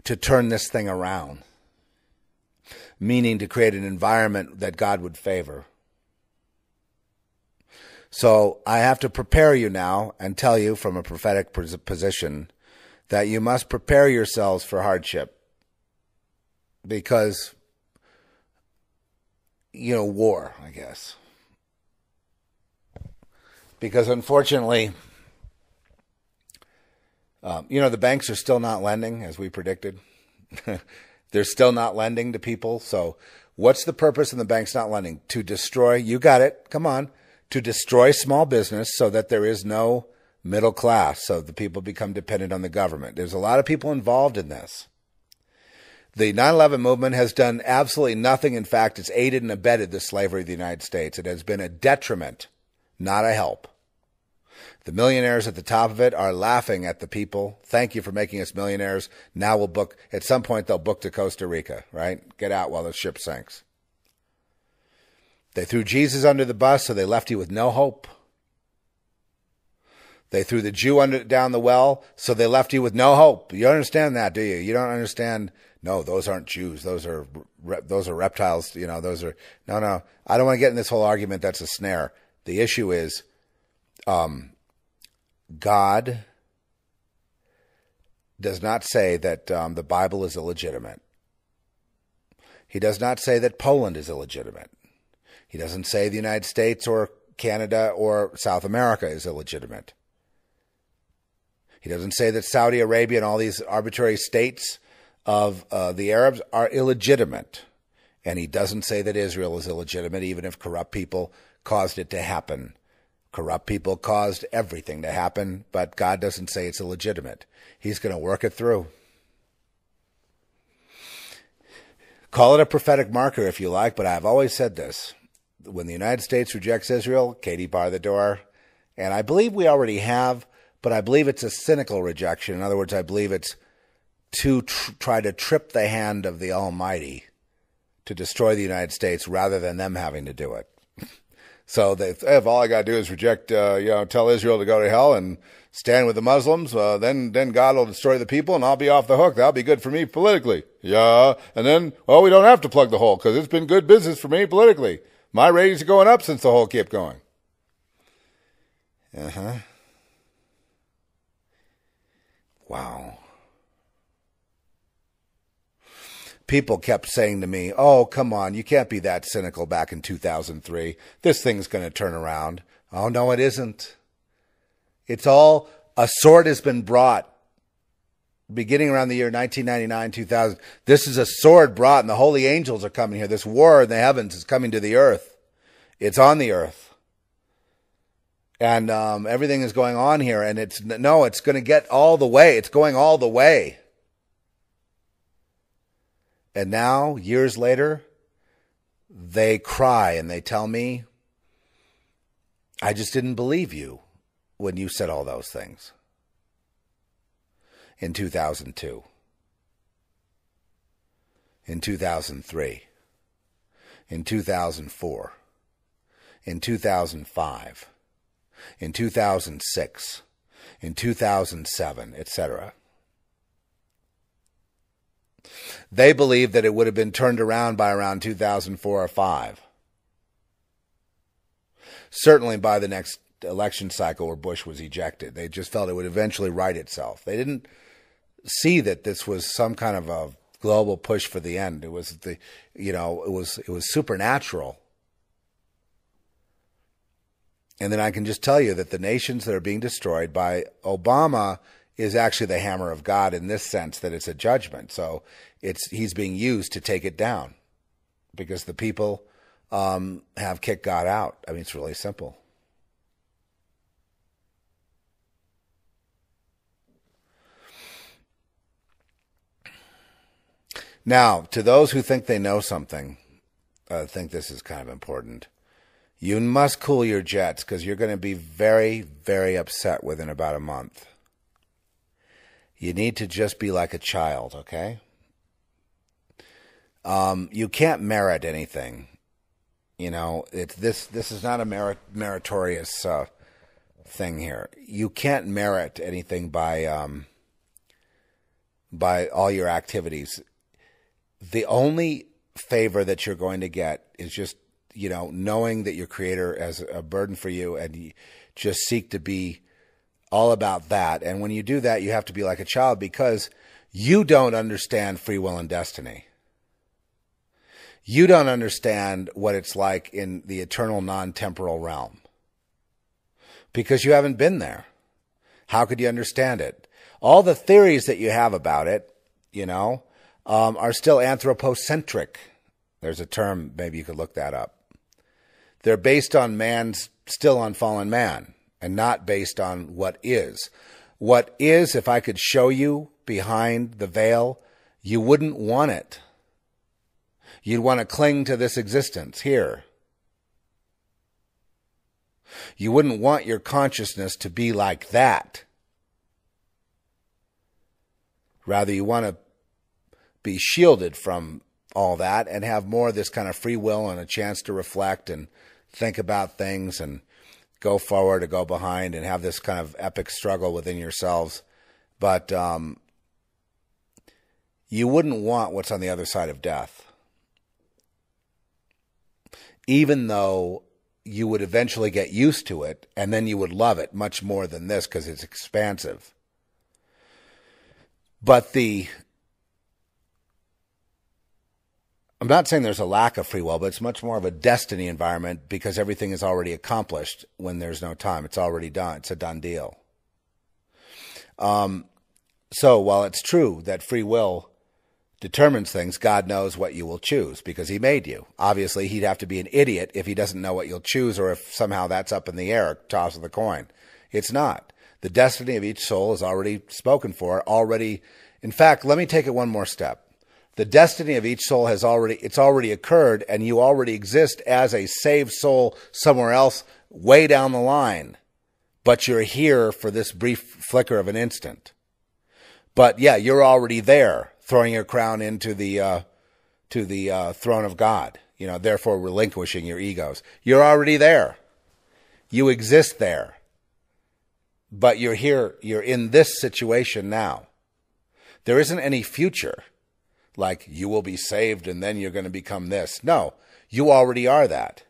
to turn this thing around, meaning to create an environment that God would favor. So I have to prepare you now and tell you from a prophetic position that you must prepare yourselves for hardship, because, war, I guess. Because unfortunately, the banks are still not lending as we predicted. They're still not lending to people. So what's the purpose of the banks not lending? To destroy, you got it, come on, to destroy small business so that there is no middle class, so the people become dependent on the government. There's a lot of people involved in this. The 9/11 movement has done absolutely nothing. In fact, it's aided and abetted the slavery of the United States. It has been a detriment, not a help. The millionaires at the top of it are laughing at the people. Thank you for making us millionaires. Now we'll book, at some point they'll book to Costa Rica, right? Get out while the ship sinks. They threw Jesus under the bus, so they left you with no hope. They threw the Jew down the well, so they left you with no hope. You understand that, do you? You don't understand. No, those aren't Jews. Those are reptiles. Those are no. I don't want to get in this whole argument. That's a snare. The issue is, God does not say that the Bible is illegitimate. He does not say that Poland is illegitimate. He doesn't say the United States or Canada or South America is illegitimate. He doesn't say that Saudi Arabia and all these arbitrary states of the Arabs are illegitimate. And he doesn't say that Israel is illegitimate, even if corrupt people caused it to happen. Corrupt people caused everything to happen, but God doesn't say it's illegitimate. He's going to work it through. Call it a prophetic marker if you like, but I've always said this. When the United States rejects Israel, Katie bar the door. And I believe we already have, but I believe it's a cynical rejection. In other words, I believe it's to try to trip the hand of the Almighty to destroy the United States rather than them having to do it. So if all I got to do is reject, tell Israel to go to hell and stand with the Muslims, then God will destroy the people and I'll be off the hook. That'll be good for me politically. Yeah. And then, we don't have to plug the hole because it's been good business for me politically. My ratings are going up since the hole kept going. Wow. People kept saying to me, oh, come on, you can't be that cynical back in 2003. This thing's going to turn around. Oh, no, it isn't. It's all, a sword has been brought beginning around the year 1999, 2000. This is a sword brought, and the holy angels are coming here. This war in the heavens is coming to the earth. It's on the earth. And everything is going on here, and it's going to get all the way. It's going all the way. And now, years later, they cry and they tell me, I just didn't believe you when you said all those things in 2002, in 2003, in 2004, in 2005, in 2006, in 2007, etc. They believe that it would have been turned around by around 2004 or 5. Certainly by the next election cycle where Bush was ejected. They just felt it would eventually right itself. They didn't see that this was some kind of a global push for the end. It was it was supernatural. And then I can just tell you that the nations that are being destroyed by Obama is actually the hammer of God in this sense that it's a judgment. So he's being used to take it down because the people have kicked God out. I mean, it's really simple. Now, to those who think they know something, I think this is kind of important. You must cool your jets because you're going to be very, very upset within about a month. You need to just be like a child, okay? You can't merit anything. This is not a meritorious thing here. You can't merit anything by all your activities. The only favor that you're going to get is just, knowing that your Creator has a burden for you and you just seek to be all about that. And when you do that, you have to be like a child because you don't understand free will and destiny. You don't understand what it's like in the eternal non-temporal realm because you haven't been there. How could you understand it? All the theories that you have about it, are still anthropocentric. There's a term, maybe you could look that up. They're based on still on fallen man. And not based on what is. What is, if I could show you behind the veil, you wouldn't want it. You'd want to cling to this existence here. You wouldn't want your consciousness to be like that. Rather, you want to be shielded from all that and have more of this kind of free will and a chance to reflect and think about things and go forward or go behind and have this kind of epic struggle within yourselves. But you wouldn't want what's on the other side of death. Even though you would eventually get used to it, and then you would love it much more than this because it's expansive. But I'm not saying there's a lack of free will, but it's much more of a destiny environment because everything is already accomplished when there's no time. It's already done. It's a done deal. So while it's true that free will determines things, God knows what you will choose because he made you. Obviously, he'd have to be an idiot if he doesn't know what you'll choose or if somehow that's up in the air, toss of the coin. It's not. The destiny of each soul is already spoken for, already. In fact, let me take it one more step. The destiny of each soul it's already occurred, and you already exist as a saved soul somewhere else way down the line. But you're here for this brief flicker of an instant. But yeah, you're already there, throwing your crown into the throne of God, therefore relinquishing your egos. You're already there. You exist there. But you're here, you're in this situation now. There isn't any future, like you will be saved and then you're going to become this. No, you already are that.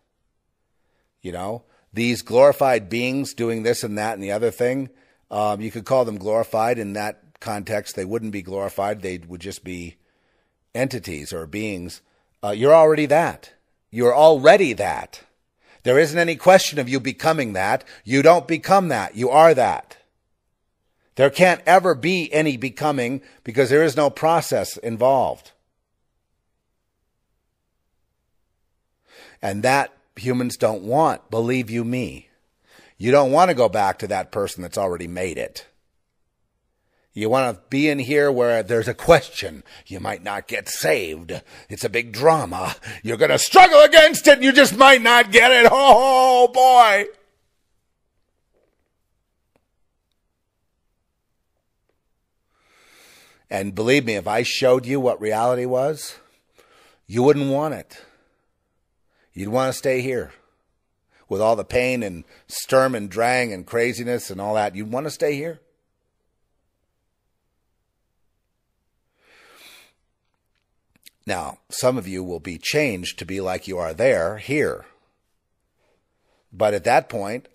These glorified beings doing this and that and the other thing, you could call them glorified in that context. They wouldn't be glorified. They would just be entities or beings. You're already that. You're already that. There isn't any question of you becoming that. You don't become that. You are that. There can't ever be any becoming because there is no process involved. And that humans don't want, believe you me. You don't want to go back to that person that's already made it. You want to be in here where there's a question. You might not get saved. It's a big drama. You're going to struggle against it and you just might not get it. Oh, boy. And believe me, if I showed you what reality was, you wouldn't want it. You'd want to stay here with all the pain and sturm and drang and craziness and all that. You'd want to stay here. Now, some of you will be changed to be like you are there, here. But at that point,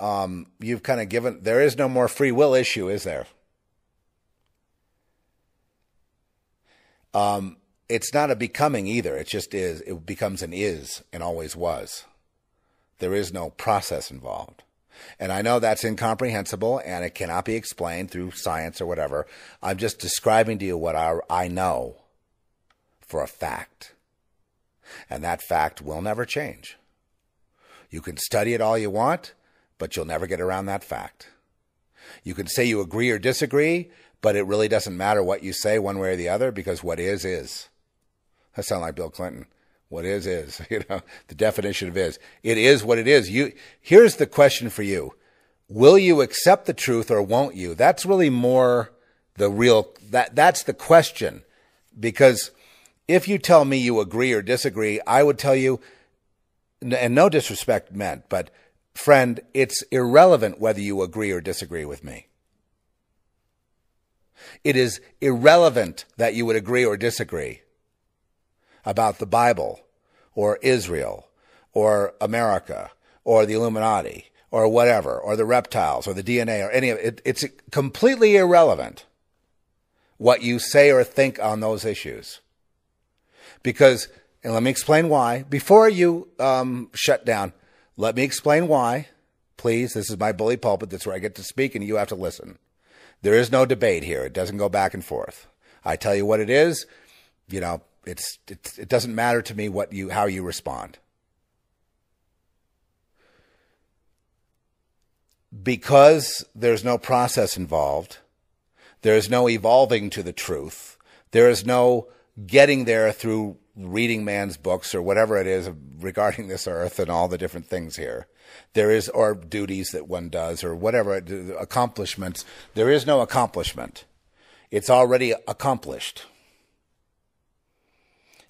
you've kind of given, there is no more free will issue, is there? It's not a becoming either. It just is. It becomes an is and always was. There is no process involved. And I know that's incomprehensible and it cannot be explained through science or whatever. I'm just describing to you what I know for a fact. And that fact will never change. You can study it all you want, but you'll never get around that fact. You can say you agree or disagree, but it really doesn't matter what you say one way or the other because what is, is. That sounds like Bill Clinton. What is, the definition of is. It is what it is. Here's the question for you. Will you accept the truth or won't you? That's really more that's the question. Because if you tell me you agree or disagree, I would tell you, and no disrespect meant, but friend, it's irrelevant whether you agree or disagree with me. It is irrelevant that you would agree or disagree about the Bible or Israel or America or the Illuminati or whatever, or the reptiles or the DNA or any of it. It's completely irrelevant what you say or think on those issues. Because, and let me explain why. Before you shut down, let me explain why. Please, this is my bully pulpit. That's where I get to speak and you have to listen. There is no debate here. It doesn't go back and forth. I tell you what it is. It doesn't matter to me how you respond. Because there's no process involved, there is no evolving to the truth, there is no getting there through reading man's books or whatever it is regarding this earth and all the different things here. There is, or duties that one does or whatever, accomplishments. There is no accomplishment. It's already accomplished.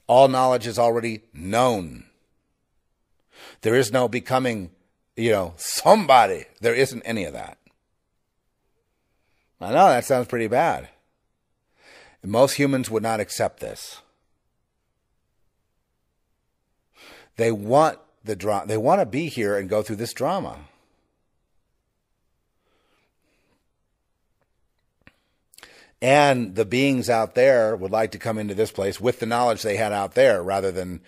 All knowledge is already known. There is no becoming. somebody. There isn't any of that. I know that sounds pretty bad. Most humans would not accept this. They want the drama. They want to be here and go through this drama. And the beings out there would like to come into this place with the knowledge they had out there rather than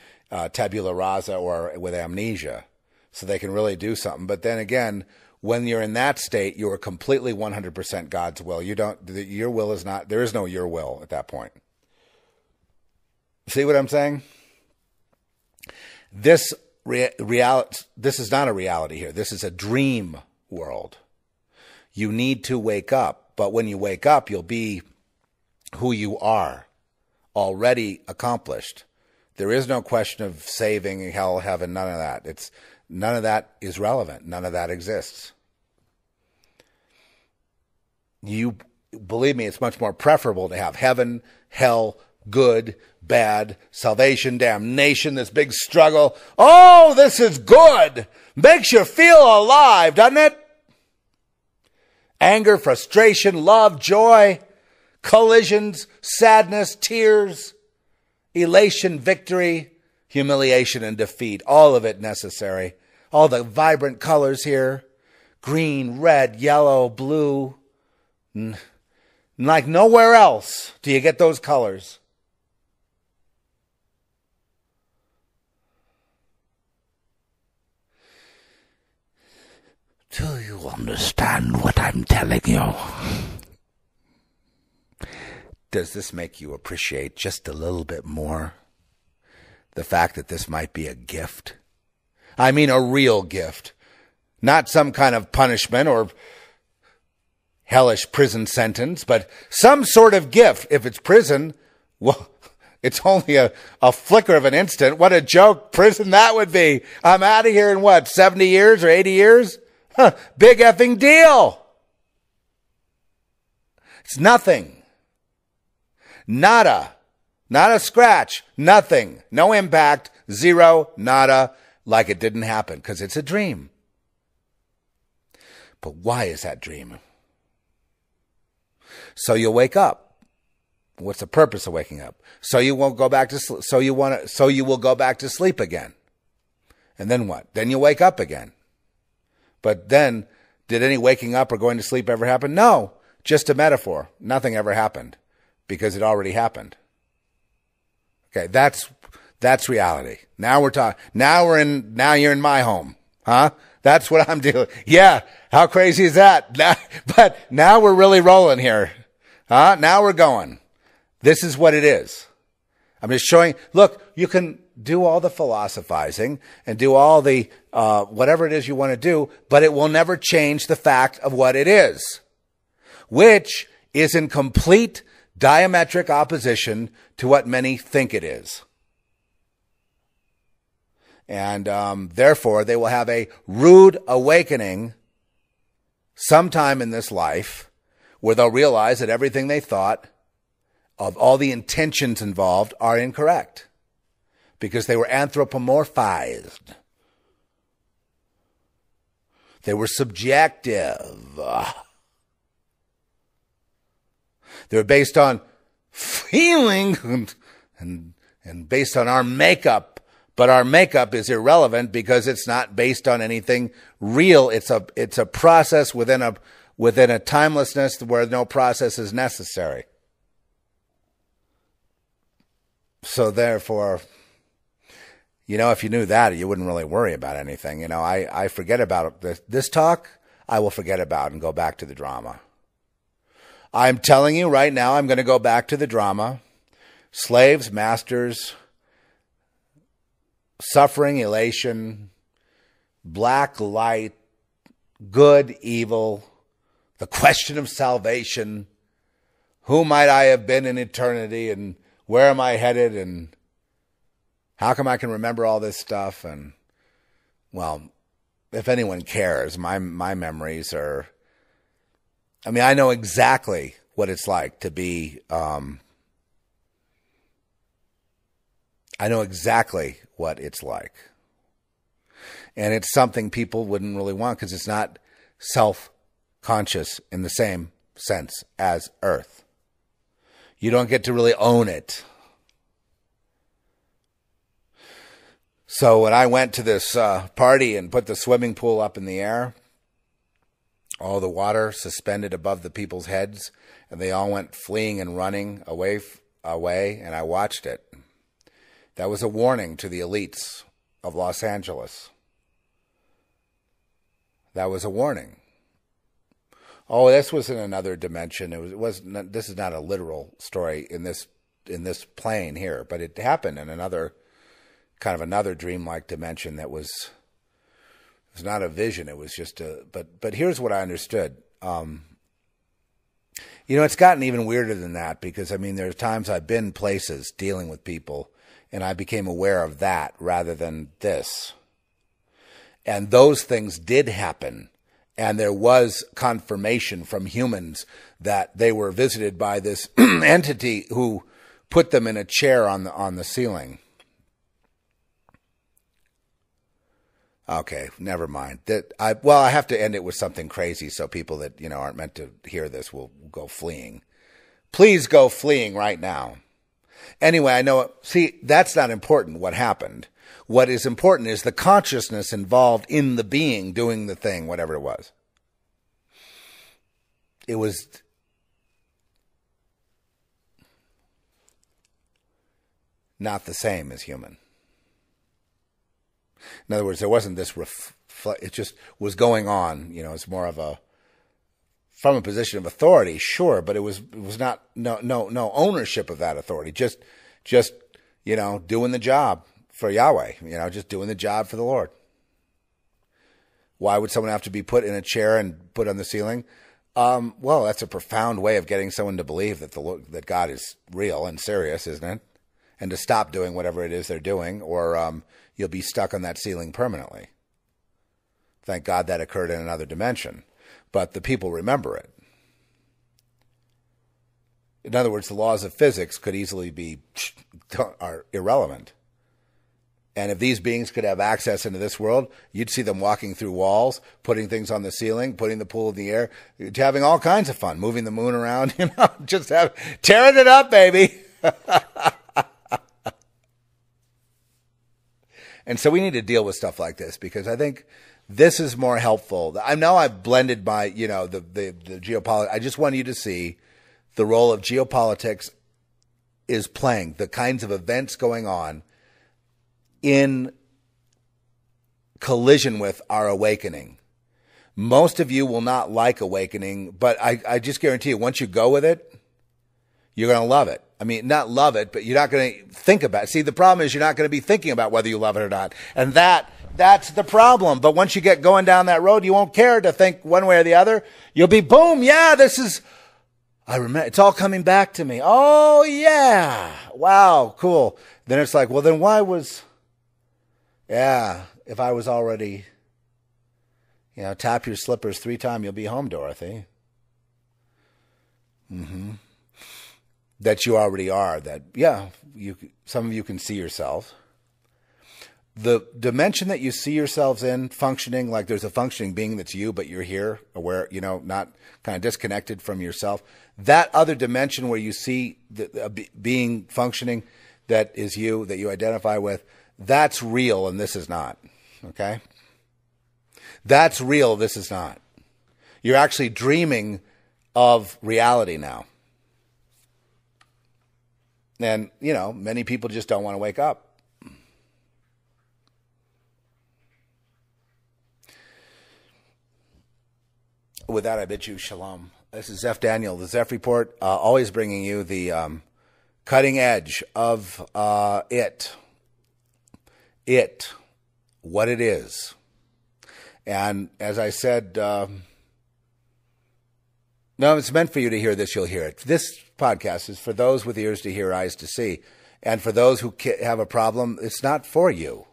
tabula rasa or with amnesia. So they can really do something. But then again, when you're in that state, you are completely 100% God's will. Your will is not, there is no your will at that point. See what I'm saying? This is not a reality here. This is a dream world. You need to wake up. But when you wake up, you'll be who you are, already accomplished. There is no question of saving, hell, heaven, none of that. None of that is relevant. None of that exists. You believe me, it's much more preferable to have heaven, hell, good, bad, salvation, damnation, this big struggle. Oh, this is good. Makes you feel alive, doesn't it? Anger, frustration, love, joy, collisions, sadness, tears, elation, victory, humiliation, and defeat. All of it necessary. All the vibrant colors here. Green, red, yellow, blue. Like nowhere else do you get those colors. Do you understand what I'm telling you? Does this make you appreciate just a little bit more the fact that this might be a gift? I mean a real gift. Not some kind of punishment or hellish prison sentence, but some sort of gift. If it's prison, well, it's only a flicker of an instant. What a joke prison that would be. I'm out of here in what, 70 years or 80 years? Huh, big effing deal. It's nothing. Nada. Not a scratch. Nothing. No impact. Zero. Nada. Like it didn't happen because it's a dream. But why is that dream? So you'll wake up. What's the purpose of waking up? So you won't go back to sleep. So you will go back to sleep again. And then what? Then you wake up again. But then, did any waking up or going to sleep ever happen? No, just a metaphor. Nothing ever happened because it already happened. Okay, that's reality. Now we're talking. Now you're in my home, huh? That's what I'm doing. Yeah, how crazy is that? But now we're really rolling here, huh? Now we're going. This is what it is. I'm just showing. Look, you can do all the philosophizing and do all the whatever it is you want to do, but it will never change the fact of what it is, which is in complete diametric opposition to what many think it is. And therefore, they will have a rude awakening sometime in this life where they'll realize that everything they thought of all the intentions involved are incorrect because they were anthropomorphized. They were subjective. They were based on feeling and based on our makeup. But our makeup is irrelevant because it's not based on anything real. It's a process within a timelessness where no process is necessary. So therefore, if you knew that, you wouldn't really worry about anything. I forget about this talk. I will forget about and go back to the drama. I'm telling you right now, I'm going to go back to the drama. Slaves, masters, suffering, elation, black, light, good, evil, the question of salvation, who might I have been in eternity, and where am I headed, and how come I can remember all this stuff? And, well, if anyone cares, my memories are, I know exactly what it's like to be, I know exactly what it's like. And it's something people wouldn't really want because it's not self-conscious in the same sense as Earth. You don't get to really own it. So when I went to this party and put the swimming pool up in the air, all the water suspended above the people's heads, and they all went fleeing and running away, and I watched it. That was a warning to the elites of Los Angeles. That was a warning. Oh, this was in another dimension. This is not a literal story in this plane here, but it happened in another dreamlike dimension that was. It was not a vision. It was just but here's what I understood. It's gotten even weirder than that because, there's times I've been places dealing with people and I became aware of that rather than this. And those things did happen. And there was confirmation from humans that they were visited by this entity who put them in a chair on the ceiling. Okay, never mind. I have to end it with something crazy so people that, aren't meant to hear this will go fleeing. Please go fleeing right now. Anyway, I know, see, that's not important what happened. What is important is the consciousness involved in the being doing the thing, whatever it was. It was not the same as human. In other words, there wasn't this, it just was going on, it's more of from a position of authority, sure, but it was not, no ownership of that authority, just, doing the job for Yahweh, just doing the job for the Lord. Why would someone have to be put in a chair and put on the ceiling? Well, that's a profound way of getting someone to believe that God is real and serious, isn't it? And to stop doing whatever it is they're doing, or you'll be stuck on that ceiling permanently. Thank God that occurred in another dimension. But the people remember it. In other words, the laws of physics could easily are irrelevant. And if these beings could have access into this world, you'd see them walking through walls, putting things on the ceiling, putting the pool in the air, having all kinds of fun, moving the moon around, just tearing it up, baby. And so we need to deal with stuff like this because I think this is more helpful. I know I've blended my, the geopolitics. I just want you to see the role of geopolitics is playing, the kinds of events going on in collision with our awakening. Most of you will not like awakening, but I just guarantee you, once you go with it, you're going to love it. Not love it, but you're not going to think about it. See, the problem is you're not going to be thinking about whether you love it or not. And that's the problem. But once you get going down that road, you won't care to think one way or the other. You'll be, boom, yeah, I remember, it's all coming back to me. Oh, yeah. Wow, cool. Then it's like, well, then if I was already, tap your slippers 3 times, you'll be home, Dorothy. That you already are, some of you can see yourself. The dimension that you see yourselves in functioning, like there's a functioning being that's you, but you're here, aware, not kind of disconnected from yourself. That other dimension where you see the being functioning that is you, that you identify with, that's real and this is not. Okay? That's real, this is not. You're actually dreaming of reality now. And, many people just don't want to wake up. With that, I bid you shalom. This is Zeph Daniel, the Zeph Report, always bringing you the cutting edge of what it is. And as I said, no, it's meant for you to hear this, you'll hear it. This podcast is for those with ears to hear, eyes to see. And for those who have a problem, it's not for you.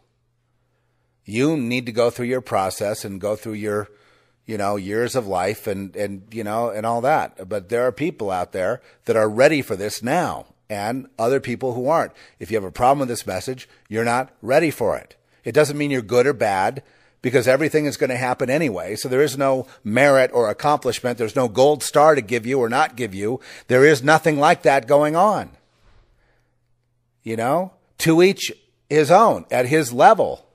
You need to go through your process and go through your, years of life and all that. But there are people out there that are ready for this now and other people who aren't. If you have a problem with this message, you're not ready for it. It doesn't mean you're good or bad, because everything is going to happen anyway. So there is no merit or accomplishment. There's no gold star to give you or not give you. There is nothing like that going on. You know, to each his own, at his level,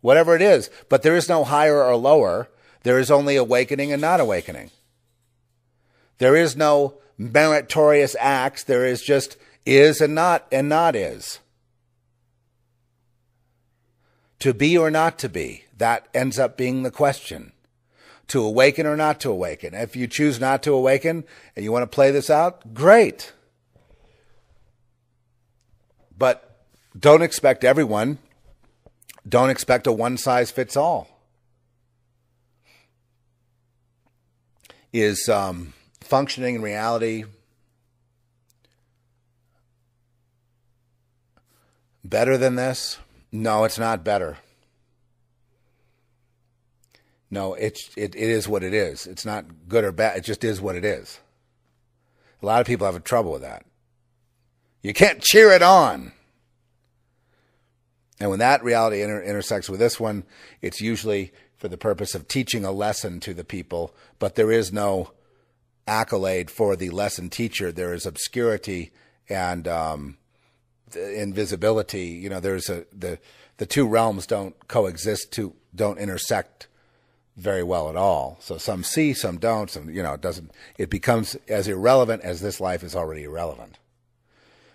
whatever it is. But there is no higher or lower. There is only awakening and not awakening. There is no meritorious acts. There is just is and not is. To be or not to be, that ends up being the question. To awaken or not to awaken. If you choose not to awaken and you want to play this out, great. But don't expect everyone. Don't expect a one-size-fits-all. Is functioning in reality better than this? No, it's not better. No, it is what it is. It's not good or bad. It just is what it is. A lot of people have trouble with that. You can't cheer it on. And when that reality intersects with this one, it's usually for the purpose of teaching a lesson to the people, but there is no accolade for the lesson teacher. There is obscurity and invisibility. You know, there's the two realms don't coexist, don't intersect very well at all. So some see, some don't. Some, you know, it becomes as irrelevant as this life is already irrelevant.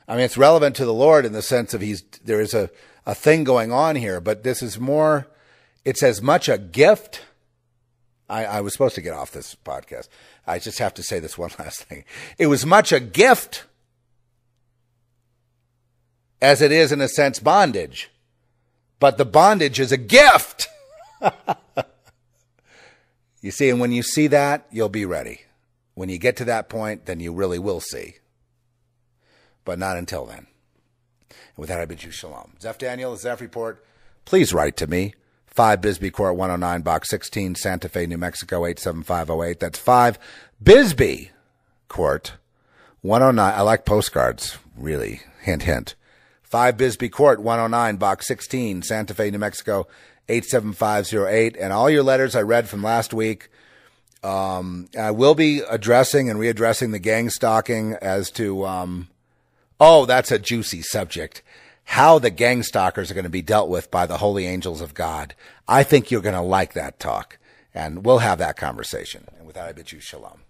I mean, it's relevant to the Lord in the sense of there is a thing going on here, but this is more, it's as much a gift. I was supposed to get off this podcast. I just have to say this one last thing. It was much a gift as it is, in a sense, bondage. But the bondage is a gift. You see, and when you see that, you'll be ready. When you get to that point, then you really will see. But not until then. And with that, I bid you shalom. Zeph Daniel, the Zeph Report. Please write to me. 5 Bisbee Court, 109, Box 16, Santa Fe, New Mexico, 87508. That's 5 Bisbee Court, 109. I like postcards, really. Hint, hint. 5 Bisbee Court, 109, Box 16, Santa Fe, New Mexico, 87508. And all your letters I read from last week. I will be addressing and readdressing the gang stalking as to, that's a juicy subject. How the gang stalkers are going to be dealt with by the holy angels of God. I think you're going to like that talk. And we'll have that conversation. And with that, I bid you shalom.